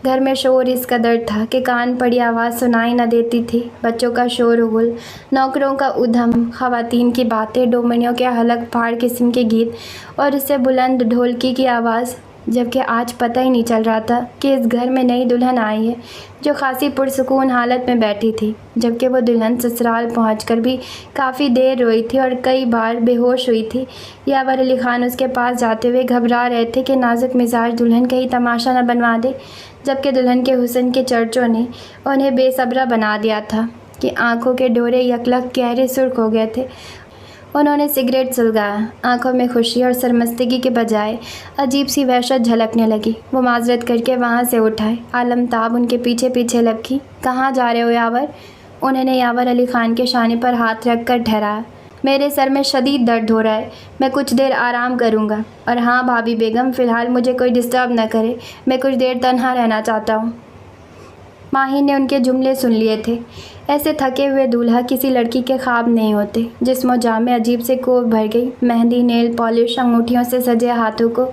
घर में शोर इस कदर था कि कान पड़ी आवाज़ सुनाई न देती थी। बच्चों का शोरगुल, नौकरों का उधम, ख़वातीन की बातें, डोमिनियो के हलक फाड़ किस्म के गीत और इससे बुलंद ढोलकी की आवाज़। जबकि आज पता ही नहीं चल रहा था कि इस घर में नई दुल्हन आई है जो खासी पुरसुकून हालत में बैठी थी। जबकि वो दुल्हन ससुराल पहुंचकर भी काफ़ी देर रोई थी और कई बार बेहोश हुई थी। यावर अली ख़ान उसके पास जाते हुए घबरा रहे थे कि नाजुक मिजाज दुल्हन कहीं तमाशा न बनवा दे। जबकि दुल्हन के हुस्न के चर्चों ने उन्हें बेसब्रा बना दिया था कि आंखों के डोरे यकलक गहरे सुर्ख हो गए थे। उन्होंने सिगरेट सुलगाया। आंखों में खुशी और सरमस्तगी के बजाय अजीब सी वहशत झलकने लगी। वो माजरत करके वहाँ से उठाए। आलमताब उनके पीछे पीछे लपकी। कहाँ जा रहे हो यावर? उन्होंने यावर अली ख़ान के शाने पर हाथ रख कर ठहराया। मेरे सर में शदीद दर्द हो रहा है, मैं कुछ देर आराम करूँगा। और हाँ भाभी बेगम, फ़िलहाल मुझे कोई डिस्टर्ब न करे, मैं कुछ देर तन्हा रहना चाहता हूँ। माहिन ने उनके जुमले सुन लिए थे। ऐसे थके हुए दूल्हा किसी लड़की के ख्वाब नहीं होते। जिस्मो जान में अजीब से कोफ भर गई। मेहंदी, नेल पॉलिश, अंगूठियों से सजे हाथों को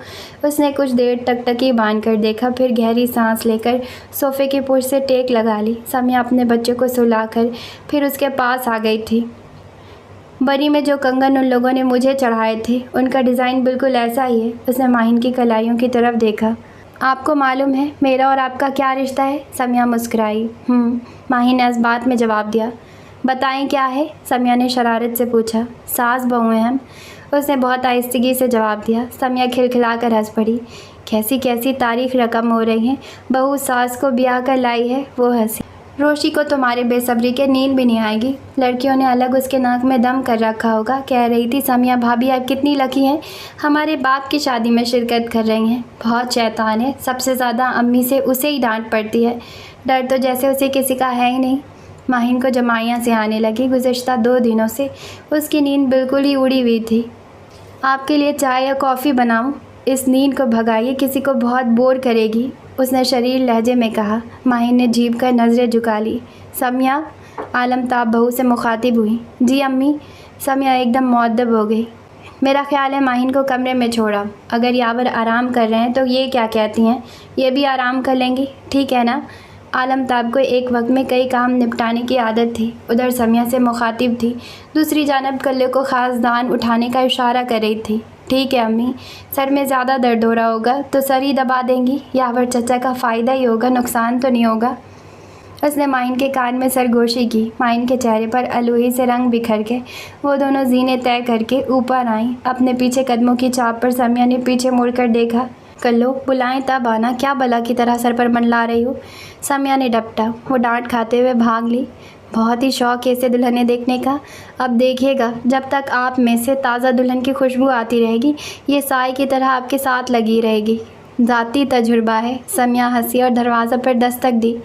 उसने कुछ देर टकटकी बांध कर देखा। फिर गहरी सांस लेकर सोफ़े की पुश से टेक लगा ली। समिया अपने बच्चों को सुलाकर फिर उसके पास आ गई थी। बरी में जो कंगन उन लोगों ने मुझे चढ़ाए थे, उनका डिज़ाइन बिल्कुल ऐसा ही है। उसने माहिन की कलाइयों की तरफ देखा। आपको मालूम है मेरा और आपका क्या रिश्ता है? समिया मुस्कुराई। माहिन ने इस बात में जवाब दिया। बताएं क्या है? समिया ने शरारत से पूछा। सास बहू हैं हम, उसने बहुत आहिस्तगी से जवाब दिया। समिया खिलखिला कर हंस पड़ी। कैसी कैसी तारीख रकम हो रही हैं। बहू सास को ब्याह कर लाई है। वो हंसी। रोशी को तुम्हारे बेसब्री के नींद भी नहीं आएगी। लड़कियों ने अलग उसके नाक में दम कर रखा होगा। कह रही थी समिया भाभी आप कितनी लकी हैं, हमारे बाप की शादी में शिरकत कर रही हैं। बहुत शैतान है, सबसे ज़्यादा अम्मी से उसे ही डांट पड़ती है। डर तो जैसे उसे किसी का है ही नहीं। माहिन को जमाइयाँ से आने लगी। गुज़श्ता 2 दिनों से उसकी नींद बिल्कुल ही उड़ी हुई थी। आपके लिए चाय या कॉफ़ी बनाऊं? इस नींद को भगाइए, किसी को बहुत बोर करेगी, उसने शरीर लहजे में कहा। माहिन ने झीप कर नज़रें झुका ली। समिया, आलमताब बहू से मुखातिब हुई। जी अम्मी। समिया एकदम मुअद्दब हो गई। मेरा ख्याल है माहिन को कमरे में छोड़ा। अगर यावर आराम कर रहे हैं तो ये क्या कहती हैं, ये भी आराम कर लेंगी, ठीक है ना? आलमताब को एक वक्त में कई काम निपटाने की आदत थी। उधर समिया से मुखातिब थी, दूसरी जानब कल्ले को ख़ास दान उठाने का इशारा कर रही थी। ठीक है अम्मी, सर में ज़्यादा दर्द हो रहा होगा तो सर ही दबा देंगी, यावर चचा का फ़ायदा ही होगा, नुकसान तो नहीं होगा। उसने माहिन के कान में सरगोशी की। माहिन के चेहरे पर अलूही से रंग बिखर के वो दोनों जीने तय करके ऊपर आईं। अपने पीछे कदमों की चाप पर समिया ने पीछे मुड़कर देखा। कल्लो, बुलाएं तब आना, क्या बला की तरह सर पर मंडला रही हो? समिया ने डपटा। वो डांट खाते हुए भाग ली। बहुत ही शौक है इसे दुल्हने देखने का। अब देखिएगा, जब तक आप में से ताज़ा दुल्हन की खुशबू आती रहेगी, ये साए की तरह आपके साथ लगी रहेगी। ज़ाती तजुर्बा है। समिया हंसी और दरवाज़ा पर दस्तक दी।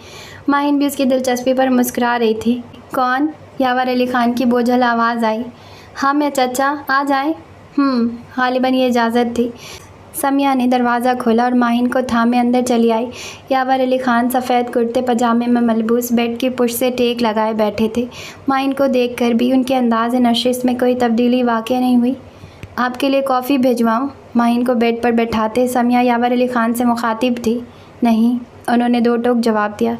माहिन भी उसकी दिलचस्पी पर मुस्कुरा रही थी। कौन? यावर अली ख़ान की बोझल आवाज़ आई। हाँ मैं चचा, आ जाएं। गालिबन ये इजाज़त थी। समिया ने दरवाज़ा खोला और माहिन को थामे अंदर चली आई। यावर अली ख़ान सफ़ेद कुर्ते पजामे में मलबूस बेड की पुश से टेक लगाए बैठे थे। माहिन को देखकर भी उनके अंदाज़ नशिश में कोई तब्दीली वाक़ई नहीं हुई। आपके लिए कॉफ़ी भिजवाऊँ? माहिन को बेड पर बैठाते समिया यावर अली ख़ान से मुखातिब थी। नहीं, उन्होंने 2 टोक जवाब दिया।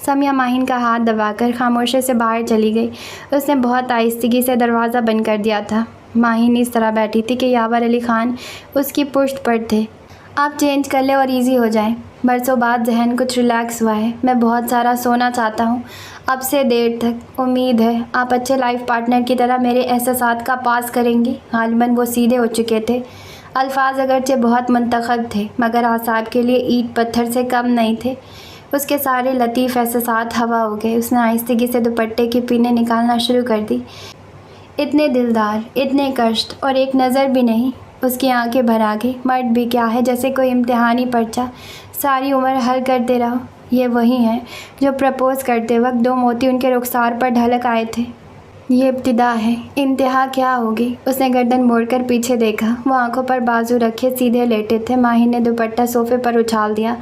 समिया माहिन का हाथ दबाकर खामोशी से बाहर चली गई। उसने बहुत आहिस्तगी से दरवाज़ा बंद कर दिया था। माहिन इस तरह बैठी थी कि यावर अली ख़ान उसकी पुश्त पर थे। आप चेंज कर ले और इजी हो जाएं। बरसों बाद जहन कुछ रिलैक्स हुआ है। मैं बहुत सारा सोना चाहता हूँ, अब से देर तक। उम्मीद है आप अच्छे लाइफ पार्टनर की तरह मेरे एहसासात का पास करेंगी। गालिबन वो सीधे हो चुके थे। अल्फाज अगरचे बहुत मुंतखब थे, मगर आसाब के लिए ईंट पत्थर से कम नहीं थे। उसके सारे लतीफ़ एहसासात हवा हो गए। उसने आहिस्तगी से दुपट्टे की पिनें निकालना शुरू कर दी। इतने दिलदार, इतने कष्ट, और एक नज़र भी नहीं। उसकी आंखें भर आ गई। मर्द भी क्या है, जैसे कोई इम्तिहानी पर्चा, सारी उम्र हल करते रहो। ये वही हैं जो प्रपोज़ करते वक्त 2 मोती उनके रुखसार पर ढलक आए थे। ये इब्तिदा है, इंतहा क्या होगी? उसने गर्दन मोड़कर पीछे देखा। वो आंखों पर बाजू रखे सीधे लेटे थे। माहिन ने दुपट्टा सोफे पर उछाल दिया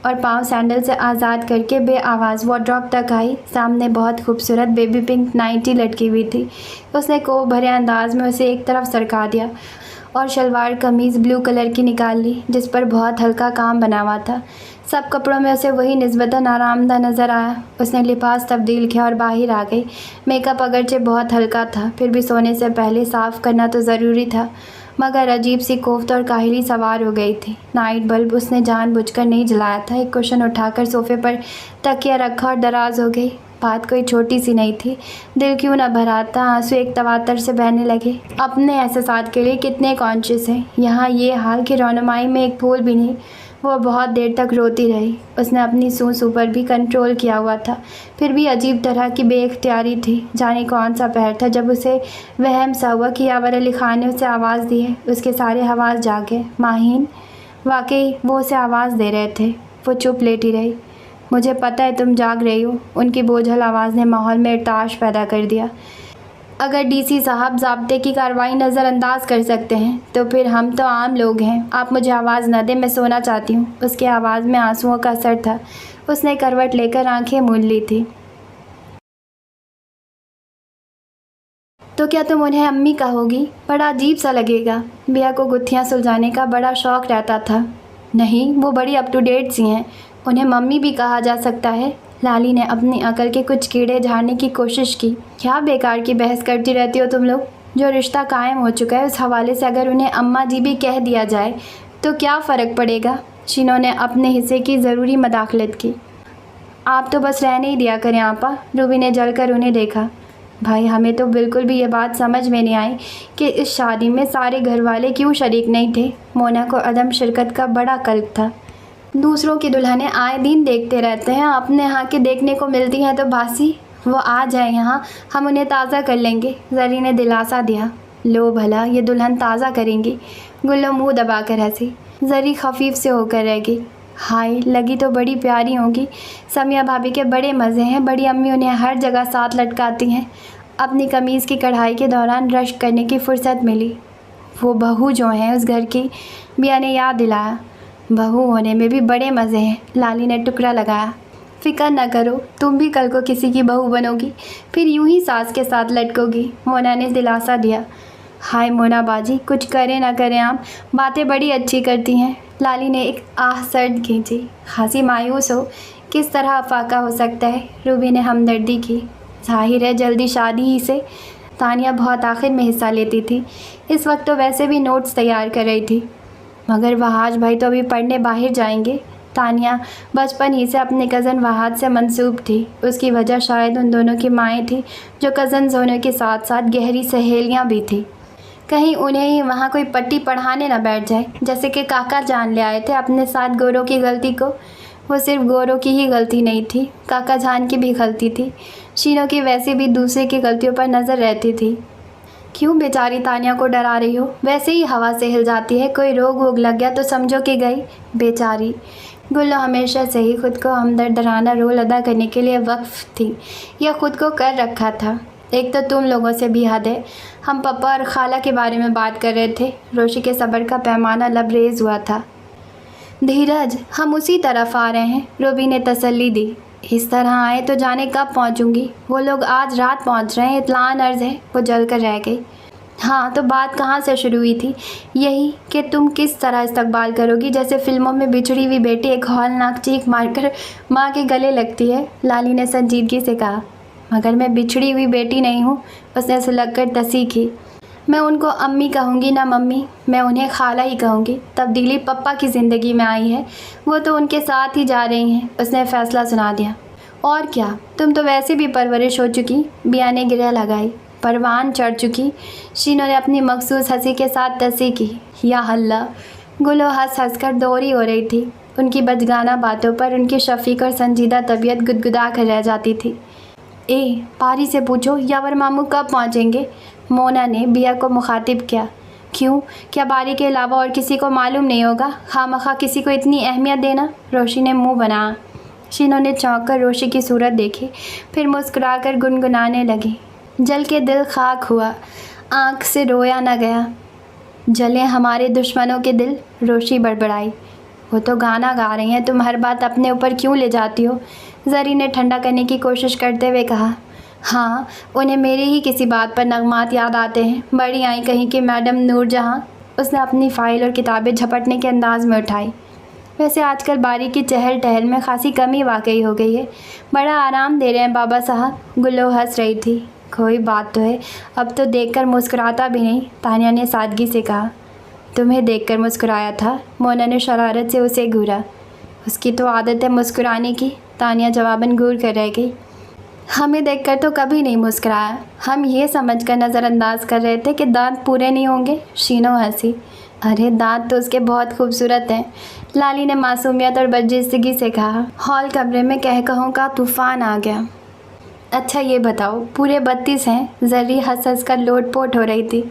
और पाँव सैंडल से आज़ाद करके बेआवाज़ वार्डरोब तक आई। सामने बहुत खूबसूरत बेबी पिंक नाइटी लटकी हुई थी। उसने कोह भरे अंदाज में उसे एक तरफ सरका दिया और शलवार कमीज़ ब्लू कलर की निकाल ली, जिस पर बहुत हल्का काम बना हुआ था। सब कपड़ों में उसे वही निस्बतन आरामदा नज़र आया। उसने लिबास तब्दील किया और बाहर आ गई। मेकअप अगरचे बहुत हल्का था, फिर भी सोने से पहले साफ़ करना तो ज़रूरी था। मगर अजीब सी कोफ्त और काहिली सवार हो गई थी। नाइट बल्ब उसने जानबूझकर नहीं जलाया था। एक कुशन उठाकर सोफे पर तकिया रखा और दराज हो गई। बात कोई छोटी सी नहीं थी। दिल क्यों न भराता, आंसू एक तवातर से बहने लगे। अपने एहसासात के लिए कितने कॉन्शियस हैं। यहाँ ये हाल की रौनमाई में एक फूल भी नहीं। वो बहुत देर तक रोती रही। उसने अपनी सूसू पर भी कंट्रोल किया हुआ था, फिर भी अजीब तरह की बेइख्तियारी थी। जाने कौन सा पहर था जब उसे वहम सा हुआ कि यावर अली ख़ान ने उसे आवाज़ दी है। उसके सारे हवास जागे। माहिन, वाकई वो उसे आवाज़ दे रहे थे। वो चुप लेटी रही। मुझे पता है तुम जाग रही हो। उनकी बोझल आवाज़ ने माहौल में इर्ताश पैदा कर दिया। अगर डीसी साहब ज़ाब्ते की कार्रवाई नज़रअंदाज कर सकते हैं तो फिर हम तो आम लोग हैं। आप मुझे आवाज़ न दें, मैं सोना चाहती हूँ। उसके आवाज़ में आंसुओं का असर था। उसने करवट लेकर आंखें मूंद ली थी। तो क्या तुम उन्हें अम्मी कहोगी? बड़ा अजीब सा लगेगा। बिया को गुत्थियाँ सुलझाने का बड़ा शौक़ रहता था। नहीं, वो बड़ी अप टू डेट सी हैं। उन्हें मम्मी भी कहा जा सकता है। लाली ने अपनी अकल के कुछ कीड़े झाड़ने की कोशिश की। क्या बेकार की बहस करती रहती हो तुम लोग? जो रिश्ता कायम हो चुका है उस हवाले से अगर उन्हें अम्मा जी भी कह दिया जाए तो क्या फ़र्क पड़ेगा? शीनो ने अपने हिस्से की ज़रूरी मदाखलत की। आप तो बस रहने ही दिया करें आपा। रूबी ने जलकर उन्हें देखा। भाई, हमें तो बिल्कुल भी ये बात समझ में नहीं आई कि इस शादी में सारे घर वाले क्यों शरीक नहीं थे। मोना को अदम शिरकत का बड़ा कल्प था। दूसरों की दुल्हनें आए दिन देखते रहते हैं, अपने यहाँ के देखने को मिलती हैं तो बासी। वो आ जाए यहाँ, हम उन्हें ताज़ा कर लेंगे। जरी ने दिलासा दिया। लो भला, ये दुल्हन ताज़ा करेंगी। गुल्लो मुंह दबाकर हंसी। जरी खफीफ से होकर रह गई। हाय, लगी तो बड़ी प्यारी होगी। समिया भाभी के बड़े मज़े हैं, बड़ी अम्मी उन्हें हर जगह साथ लटकाती हैं। अपनी कमीज़ की कढ़ाई के दौरान रश्क करने की फुर्सत मिली। वो बहू जो हैं उस घर की, बिया ने याद दिलाया। बहू होने में भी बड़े मज़े हैं, लाली ने टुकड़ा लगाया। फ़िक्र न करो, तुम भी कल को किसी की बहू बनोगी, फिर यूं ही सास के साथ लटकोगी, मोना ने दिलासा दिया। हाय मोना बाजी, कुछ करें ना करें आप, बातें बड़ी अच्छी करती हैं। लाली ने एक आह सर्द खींची। खासी मायूस हो, किस तरह अफाका हो सकता है, रूबी ने हमदर्दी की। जाहिर है जल्दी शादी ही से। तानिया बहुत आखिर में हिस्सा लेती थी, इस वक्त तो वैसे भी नोट्स तैयार कर रही थी। मगर वहाज भाई तो अभी पढ़ने बाहर जाएंगे। तानिया बचपन ही से अपने कज़न वहाज से मंसूब थी। उसकी वजह शायद उन दोनों की माएँ थी, जो कज़न्स होने के साथ साथ गहरी सहेलियाँ भी थी। कहीं उन्हें ही वहाँ कोई पट्टी पढ़ाने न बैठ जाए, जैसे कि काका जान ले आए थे अपने साथ गोरों की गलती को। वो सिर्फ गोरों की ही गलती नहीं थी, काका जान की भी गलती थी। शीनो की वैसे भी दूसरे की गलतियों पर नज़र रहती थी। क्यों बेचारी तानिया को डरा रही हो, वैसे ही हवा से हिल जाती है, कोई रोग वोग लग गया तो समझो कि गई बेचारी। गुल्लो हमेशा से ही खुद को हमदर्दाना रोल अदा करने के लिए वक्फ थी, यह खुद को कर रखा था। एक तो तुम लोगों से भी हद है। हम पप्पा और खाला के बारे में बात कर रहे थे। रोशी के सब्र का पैमाना लबरेज हुआ था। धीरज, हम उसी तरफ आ रहे हैं, रूबी ने तसल्ली दी। इस तरह आए तो जाने कब पहुंचूंगी। वो लोग आज रात पहुंच रहे हैं, इत्लान अर्ज़ है। वो जल कर रह गई। हाँ, तो बात कहाँ से शुरू हुई थी? यही कि तुम किस तरह इस्तकबाल करोगी, जैसे फिल्मों में बिछड़ी हुई बेटी एक हौलनाक चीख मारकर माँ के गले लगती है, लाली ने संजीदगी से कहा। मगर मैं बिछड़ी हुई बेटी नहीं हूँ, उसने सुलग कर तसी की। मैं उनको अम्मी कहूँगी ना मम्मी, मैं उन्हें खाला ही कहूँगी। तब्दीली पप्पा की ज़िंदगी में आई है, वो तो उनके साथ ही जा रही हैं, उसने फ़ैसला सुना दिया। और क्या, तुम तो वैसे भी परवरिश हो चुकी, बिया ने गिरह लगाई। परवान चढ़ चुकी, शीनो ने अपनी मखसूस हंसी के साथ तसी की। या अल्लाह, गुलो हंस हंस कर दोहरी हो रही थी। उनकी बचगाना बातों पर उनकी शफीक और संजीदा तबीयत गुदगुदा कर रह जाती थी। पारी से पूछो यावर मामू कब पहुँचेंगे, मोना ने बिया को मुखातिब किया। क्यों, क्या बारी के अलावा और किसी को मालूम नहीं होगा? खामखा किसी को इतनी अहमियत देना। रोशी ने मुंह बनाया। शीनो ने चौंक कर रोशी की सूरत देखी, फिर मुस्कुराकर गुनगुनाने लगी। जल के दिल खाक हुआ, आँख से रोया न गया। जले हमारे दुश्मनों के दिल, रोशी बड़बड़ाई। वो तो गाना गा रही हैं, तुम हर बात अपने ऊपर क्यों ले जाती हो? जरी ने ठंडा करने की कोशिश करते हुए कहा। हाँ, उन्हें मेरी ही किसी बात पर नगमात याद आते हैं। बड़ी आई कहीं कि मैडम नूरजहाँ। उसने अपनी फ़ाइल और किताबें झपटने के अंदाज में उठाई। वैसे आजकल बारी की चहल टहल में खासी कमी वाकई हो गई है। बड़ा आराम दे रहे हैं बाबा साहब। गुल्लो हंस रही थी। कोई बात तो है, अब तो देखकर मुस्कुराता भी नहीं, तानिया ने सादगी से कहा। तुम्हें देखकर मुस्कुराया था, मोना ने शरारत से उसे घूरा। उसकी तो आदत है मुस्कुराने की, तानिया जवाबन घूर कर रह गई। हमें देखकर तो कभी नहीं मुस्कुराया, हम ये समझकर नज़रअंदाज कर रहे थे कि दांत पूरे नहीं होंगे। शीनो हंसी। अरे दांत तो उसके बहुत खूबसूरत हैं, लाली ने मासूमियत और बर्जिस्तगी से कहा। हॉल कमरे में कहकहों का तूफ़ान आ गया। अच्छा ये बताओ, पूरे 32 हैं? जर्री हंस हंस कर लोटपोट हो रही थी।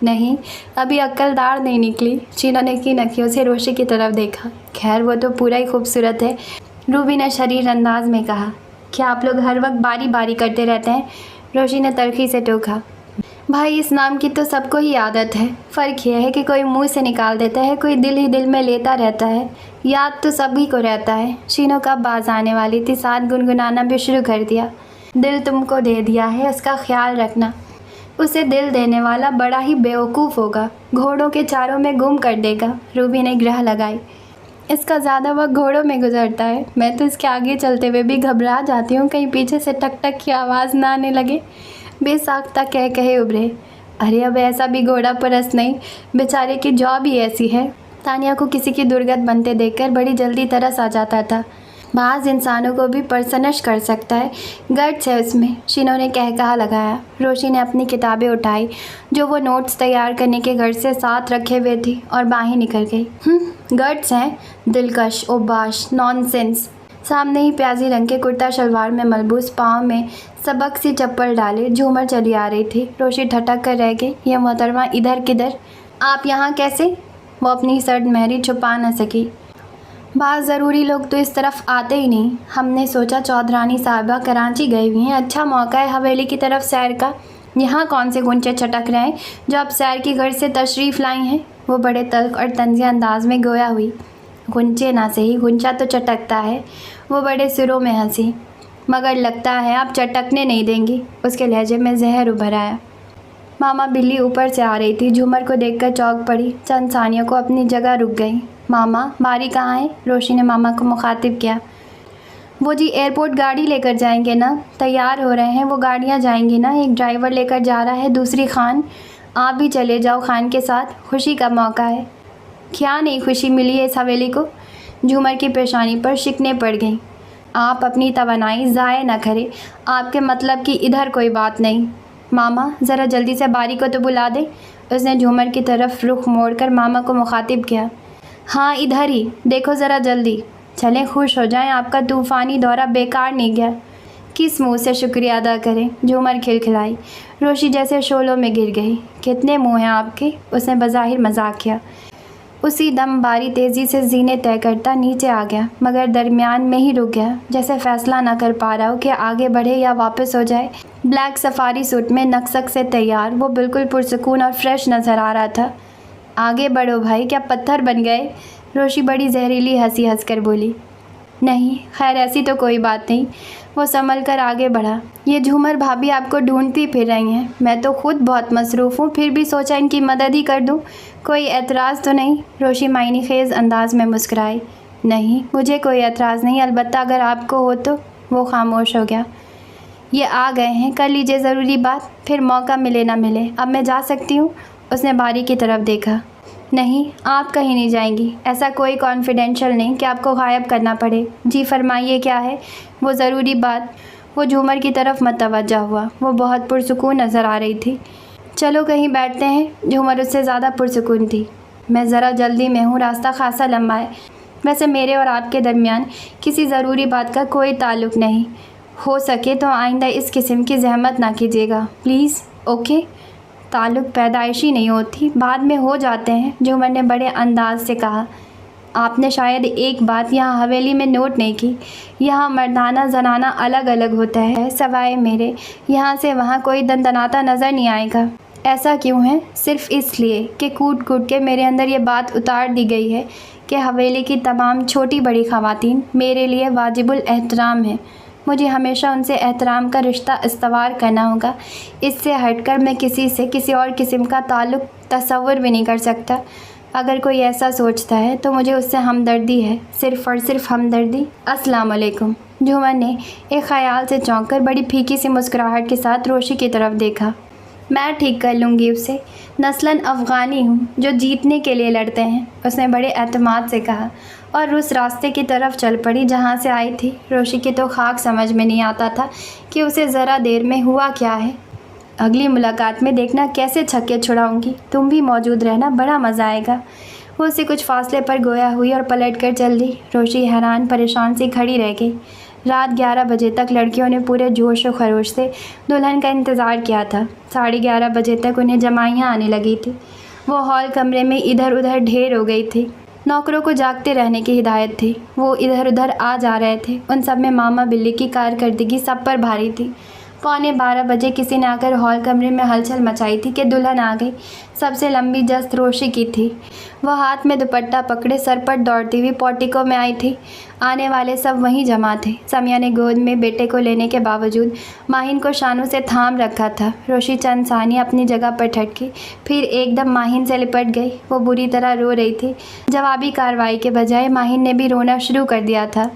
नहीं, अभी अक्लदार नहीं निकली। शीनो ने की नखियों से रोशी की तरफ देखा। खैर वो तो पूरा ही खूबसूरत है, रूबी ने शरीर अंदाज में कहा। क्या आप लोग हर वक्त बारी बारी करते रहते हैं? रोशी ने तलखी से टोका। भाई इस नाम की तो सबको ही आदत है, फ़र्क यह है कि कोई मुंह से निकाल देता है, कोई दिल ही दिल में लेता रहता है। याद तो सभी को रहता है। शीनो कब बाज आने वाली थी, साथ गुनगुनाना भी शुरू कर दिया। दिल तुमको दे दिया है, उसका ख्याल रखना। उसे दिल देने वाला बड़ा ही बेवकूफ़ होगा, घोड़ों के चारों में गुम कर देगा। रूबी ने ग्रह लगाई। इसका ज़्यादा वक्त घोड़ों में गुजरता है, मैं तो इसके आगे चलते हुए भी घबरा जाती हूँ, कहीं पीछे से टक टक की आवाज़ ना आने लगे। बेसाख्ता कह कहे उभरे। अरे अब ऐसा भी घोड़ा परस्त नहीं, बेचारे की जॉब ही ऐसी है। तानिया को किसी की दुर्गत बनते देखकर बड़ी जल्दी तरस आ जाता था। बाज़ इंसानों को भी परसनश कर सकता है, गट्स है उसमें। शीनो ने कहकहा लगाया। रोशी ने अपनी किताबें उठाई, जो वो नोट्स तैयार करने के घर से साथ रखे हुए थी, और बाहें निकल गई। गट्स हैं? दिलकश, ओबाश, नॉनसेंस। सामने ही प्याजी रंग के कुर्ता शलवार में मलबूस, पाँव में सबक सी चप्पल डाले झूमर चली आ रही थी। रोशी ठटक कर रह गई। यह मोहतरमा इधर किधर? आप यहाँ कैसे? वो अपनी सर्द महरी छुपा न सकी। बात ज़रूरी लोग तो इस तरफ आते ही नहीं। हमने सोचा चौधरानी साहिबा कराची गई हुई हैं, अच्छा मौका है हवेली की तरफ सैर का। यहाँ कौन से गुंचे चटक रहे हैं जो अब सैर की घर से तशरीफ़ लाई हैं? वो बड़े तल्ख और तंज़िया अंदाज में गोया हुई। गुंचे ना सही, गुंचा तो चटकता है। वो बड़े सिरों में हंसी। मगर लगता है आप चटकने नहीं देंगी। उसके लहजे में जहर उभर आया। मामा बिल्ली ऊपर से आ रही थी। झूमर को देखकर चौंक पड़ी। चंद सानियों को अपनी जगह रुक गई। मामा, बारी कहाँ है? रोशी ने मामा को मुखातिब किया। वो जी एयरपोर्ट गाड़ी लेकर जाएंगे ना, तैयार हो रहे हैं। वो गाड़ियाँ जाएंगी ना, एक ड्राइवर लेकर जा रहा है, दूसरी खान। आप भी चले जाओ खान के साथ, खुशी का मौका है। क्या नहीं खुशी मिली है इस हवेली को? झूमर की पेशानी पर शिकने पड़ गईं। आप अपनी तवानाई ज़ाय न करें। आपके मतलब की इधर कोई बात नहीं। मामा, ज़रा जल्दी से बारी को तो बुला दे। उसने झूमर की तरफ रुख मोड़कर मामा को मुखातिब किया। हाँ, इधर ही देखो ज़रा जल्दी। चलें, खुश हो जाएं, आपका तूफ़ानी दौरा बेकार नहीं गया। किस मुंह से शुक्रिया अदा करें? झूमर खिलखिलाई। रोशी जैसे शोलों में गिर गई। कितने मुँह हैं आपके? उसने बज़ाहिर मजाक किया। उसी दम बारी तेज़ी से जीने तय करता नीचे आ गया, मगर दरमियान में ही रुक गया, जैसे फ़ैसला ना कर पा रहा हो कि आगे बढ़े या वापस हो जाए। ब्लैक सफारी सूट में नक्सक से तैयार वो बिल्कुल पुरसकून और फ्रेश नज़र आ रहा था। आगे बढ़ो भाई, क्या पत्थर बन गए? रोशी बड़ी जहरीली हंसी हंसकर बोली। नहीं, खैर ऐसी तो कोई बात नहीं। वो संभल कर आगे बढ़ा। ये झूमर भाभी आपको ढूंढती फिर रही हैं। मैं तो खुद बहुत मसरूफ़ हूँ, फिर भी सोचा इनकी मदद ही कर दूँ। कोई एतराज़ तो नहीं? रोशी मायने खेज़ अंदाज में मुस्कुराई। नहीं, मुझे कोई एतराज़ नहीं, अलबत्ता अगर आपको हो तो। वो खामोश हो गया। ये आ गए हैं, कर लीजिए ज़रूरी बात, फिर मौका मिले ना मिले। अब मैं जा सकती हूँ? उसने बारी की तरफ देखा। नहीं, आप कहीं नहीं जाएंगी। ऐसा कोई कॉन्फिडेंशियल नहीं कि आपको गायब करना पड़े। जी फरमाइए, क्या है वो ज़रूरी बात? वो झूमर की तरफ मतवज्जा हुआ। वो बहुत पुरसुकून नज़र आ रही थी। चलो कहीं बैठते हैं। झूमर उससे ज़्यादा पुरसुकून थी। मैं ज़रा जल्दी में हूँ, रास्ता खासा लंबा है। वैसे मेरे और आपके दरमियान किसी ज़रूरी बात का कोई ताल्लुक़ नहीं। हो सके तो आइंदा इस किस्म की जहमत ना कीजिएगा प्लीज़। ओके? ताल्लुक़ पैदाइशी नहीं होती, बाद में हो जाते हैं, झूमर ने बड़े अंदाज से कहा। आपने शायद एक बात यहाँ हवेली में नोट नहीं की। यहाँ मर्दाना जनाना अलग अलग होता है, सवाए मेरे यहाँ से वहाँ कोई दंदनाता नज़र नहीं आएगा। ऐसा क्यों है? सिर्फ़ इसलिए कि कूट कूट के मेरे अंदर ये बात उतार दी गई है कि हवेली की तमाम छोटी बड़ी ख़वातीन मेरे लिए वाजिबुल एहतराम हैं। मुझे हमेशा उनसे एहतराम का रिश्ता इस्तवार करना होगा। इससे हटकर मैं किसी से किसी और किस्म का ताल्लुक़ तसव्वुर भी नहीं कर सकता। अगर कोई ऐसा सोचता है तो मुझे उससे हमदर्दी है, सिर्फ़ और सिर्फ हमदर्दी। अस्सलाम वालेकुम। झूमर ने एक ख़याल से चौंक कर बड़ी फीकी सी मुस्कुराहट के साथ रोशी की तरफ देखा। मैं ठीक कर लूँगी उसे। नस्लन अफ़गानी हूँ जो जीतने के लिए लड़ते हैं, उसने बड़े एतमाद से कहा और उस रास्ते की तरफ चल पड़ी जहाँ से आई थी। रोशी की तो खाक समझ में नहीं आता था कि उसे ज़रा देर में हुआ क्या है। अगली मुलाकात में देखना कैसे छक्के छुड़ाऊँगी। तुम भी मौजूद रहना, बड़ा मज़ा आएगा। वो उससे कुछ फासले पर गोया हुई और पलट कर चल दी। रोशी हैरान परेशान सी खड़ी रह गई। रात 11 बजे तक लड़कियों ने पूरे जोश व खरोश से दुल्हन का इंतज़ार किया था। 11:30 बजे तक उन्हें जमाइयाँ आने लगी थी। वो हॉल कमरे में इधर उधर ढेर हो गई थी। नौकरों को जागते रहने की हिदायत थी। वो इधर उधर आ जा रहे थे। उन सब में मामा बिल्ली की कारकर्दगी सब पर भारी थी। 11:45 बजे किसी ने आकर हॉल कमरे में हलचल मचाई थी कि दुल्हन आ गई। सबसे लंबी जस्त रोशी की थी। वह हाथ में दुपट्टा पकड़े सरपट दौड़ती हुई पोर्टिको में आई थी। आने वाले सब वहीं जमा थे। समिया ने गोद में बेटे को लेने के बावजूद माहिन को शानों से थाम रखा था। रोशी चंद सानिया अपनी जगह पर ठटकी, फिर एकदम माहिन से लिपट गई। वो बुरी तरह रो रही थी। जवाबी कार्रवाई के बजाय माहिन ने भी रोना शुरू कर दिया था।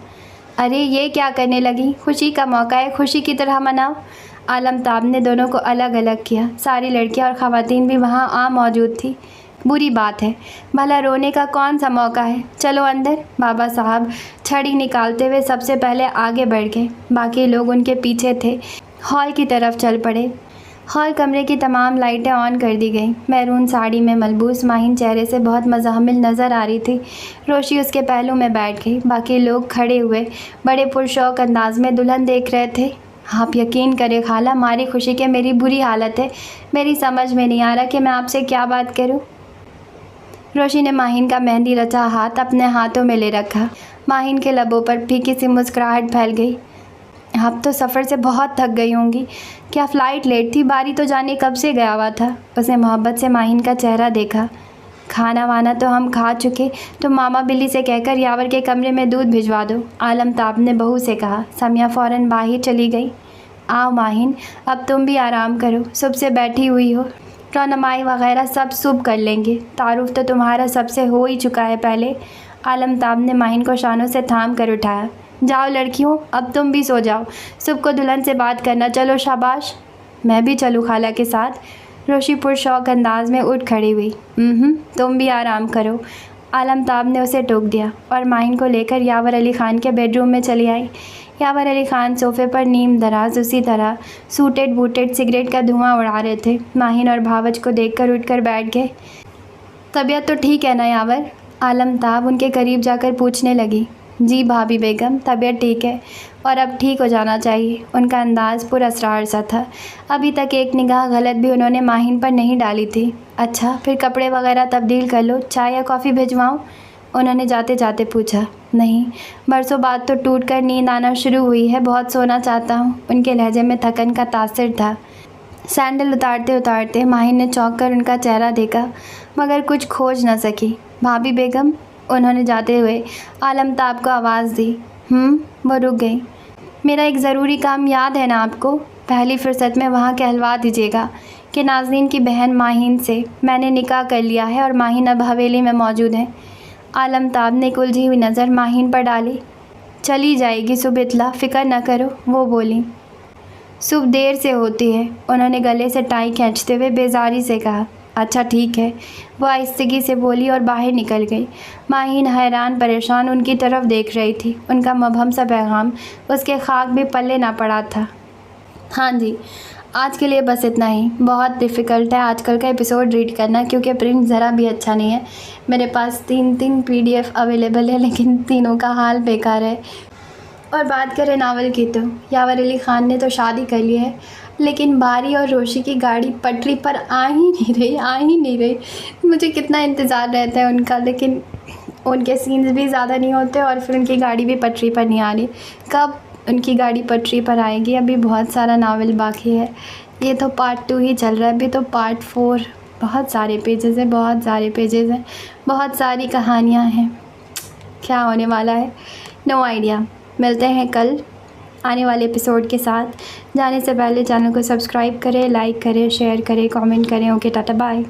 अरे ये क्या करने लगी? खुशी का मौका है, खुशी की तरह मनाओ। आलमताब ने दोनों को अलग अलग किया। सारी लड़कियां और ख़वातीन भी वहां आ मौजूद थी। बुरी बात है, भला रोने का कौन सा मौका है? चलो अंदर। बाबा साहब छड़ी निकालते हुए सबसे पहले आगे बढ़ गए। बाकी लोग उनके पीछे थे। हॉल की तरफ चल पड़े। हॉल कमरे की तमाम लाइटें ऑन कर दी गईं। मैरून साड़ी में मलबूस माहिन चेहरे से बहुत मज़ाहमिल नज़र आ रही थी। रोशी उसके पहलू में बैठ गई। बाकी लोग खड़े हुए बड़े पुरशौक अंदाज में दुल्हन देख रहे थे। आप यकीन करें खाला, हमारी खुशी के मेरी बुरी हालत है। मेरी समझ में नहीं आ रहा कि मैं आपसे क्या बात करूं। रोशी ने माहिन का मेहंदी रचा हाथ अपने हाथों में ले रखा। माहिन के लबों पर फीकी सी मुस्कुराहट फैल गई। अब तो सफ़र से बहुत थक गई होंगी। क्या फ़्लाइट लेट थी? बारी तो जाने कब से गया हुआ था। उसने मोहब्बत से माहिन का चेहरा देखा। खाना वाना तो हम खा चुके, तो मामा बिल्ली से कहकर यावर के कमरे में दूध भिजवा दो, आलमताब ने बहू से कहा। समिया फ़ौरन बाहर चली गई। आओ माहिन, अब तुम भी आराम करो, सुबह से बैठी हुई हो। रौनमाई वगैरह सब सुबह कर लेंगे, तारुफ तो तुम्हारा सबसे हो ही चुका है पहले। आलमताब ने माहिन को शानों से थाम कर उठाया। जाओ लड़कियों, अब तुम भी सो जाओ, सुबह को दुल्हन से बात करना। चलो शाबाश। मैं भी चलूँ खाला के साथ? रोशी पुरशौक अंदाज में उठ खड़ी हुई। तुम भी आराम करो, आलमताब ने उसे टोक दिया और माहिन को लेकर यावर अली ख़ान के बेडरूम में चली आई। यावर अली ख़ान सोफ़े पर नीम दराज उसी तरह सूटेड बूटेड सिगरेट का धुआं उड़ा रहे थे। माहिन और भावच को देखकर उठकर बैठ गए। तबीयत तो ठीक है ना यावर? आलमताब उनके करीब जाकर पूछने लगी। जी भाभी बेगम, तबीयत ठीक है और अब ठीक हो जाना चाहिए। उनका अंदाज़ पुरअसरार सा था। अभी तक एक निगाह गलत भी उन्होंने माहिन पर नहीं डाली थी। अच्छा, फिर कपड़े वगैरह तब्दील कर लो, चाय या कॉफ़ी भिजवाऊँ? उन्होंने जाते जाते पूछा। नहीं, बरसों बाद तो टूट कर नींद आना शुरू हुई है, बहुत सोना चाहता हूँ। उनके लहजे में थकन का तासर था। सैंडल उतारते उतारते माहिन ने चौंक कर उनका चेहरा देखा, मगर कुछ खोज न सकी। भाभी बेगम, उन्होंने जाते हुए आलमताब को आवाज़ दी। वो रुक गई। मेरा एक ज़रूरी काम याद है ना आपको? पहली फ़ुर्सत में वहाँ कहलवा दीजिएगा कि नाज़नीन की बहन माहिन से मैंने निकाह कर लिया है और माहिन अब हवेली में मौजूद है। आलमताब ने एक उलझी हुई नज़र माहिन पर डाली। चली जाएगी सुबह इतला, फ़िक्र न करो, वो बोली। सुबह देर से होती है, उन्होंने गले से टाई खींचते हुए बेजारी से कहा। अच्छा ठीक है, वो आहिस्तगी से बोली और बाहर निकल गई। माहिन हैरान परेशान उनकी तरफ देख रही थी। उनका मबहम सा पैगाम उसके खाक भी पल्ले ना पड़ा था। हाँ जी, आज के लिए बस इतना ही। बहुत डिफ़िकल्ट है आजकल का एपिसोड रीड करना, क्योंकि प्रिंट ज़रा भी अच्छा नहीं है। मेरे पास तीन PDF अवेलेबल है, लेकिन तीनों का हाल बेकार है। और बात करें नावल की, तो यावर अली ख़ान ने तो शादी कर ली है, लेकिन बारी और रोशी की गाड़ी पटरी पर आ ही नहीं रही। मुझे कितना इंतज़ार रहता है उनका, लेकिन उनके सीन्स भी ज़्यादा नहीं होते और फिर उनकी गाड़ी भी पटरी पर नहीं आ रही। कब उनकी गाड़ी पटरी पर आएगी? अभी बहुत सारा नावल बाकी है। ये तो पार्ट 2 ही चल रहा है, अभी तो पार्ट 4। बहुत सारे पेजेस हैं, बहुत सारी कहानियाँ हैं। क्या होने वाला है, नो आइडिया। मिलते हैं कल आने वाले एपिसोड के साथ। जाने से पहले चैनल को सब्सक्राइब करें, लाइक करें, शेयर करें, कमेंट करें। Okay, tata bye.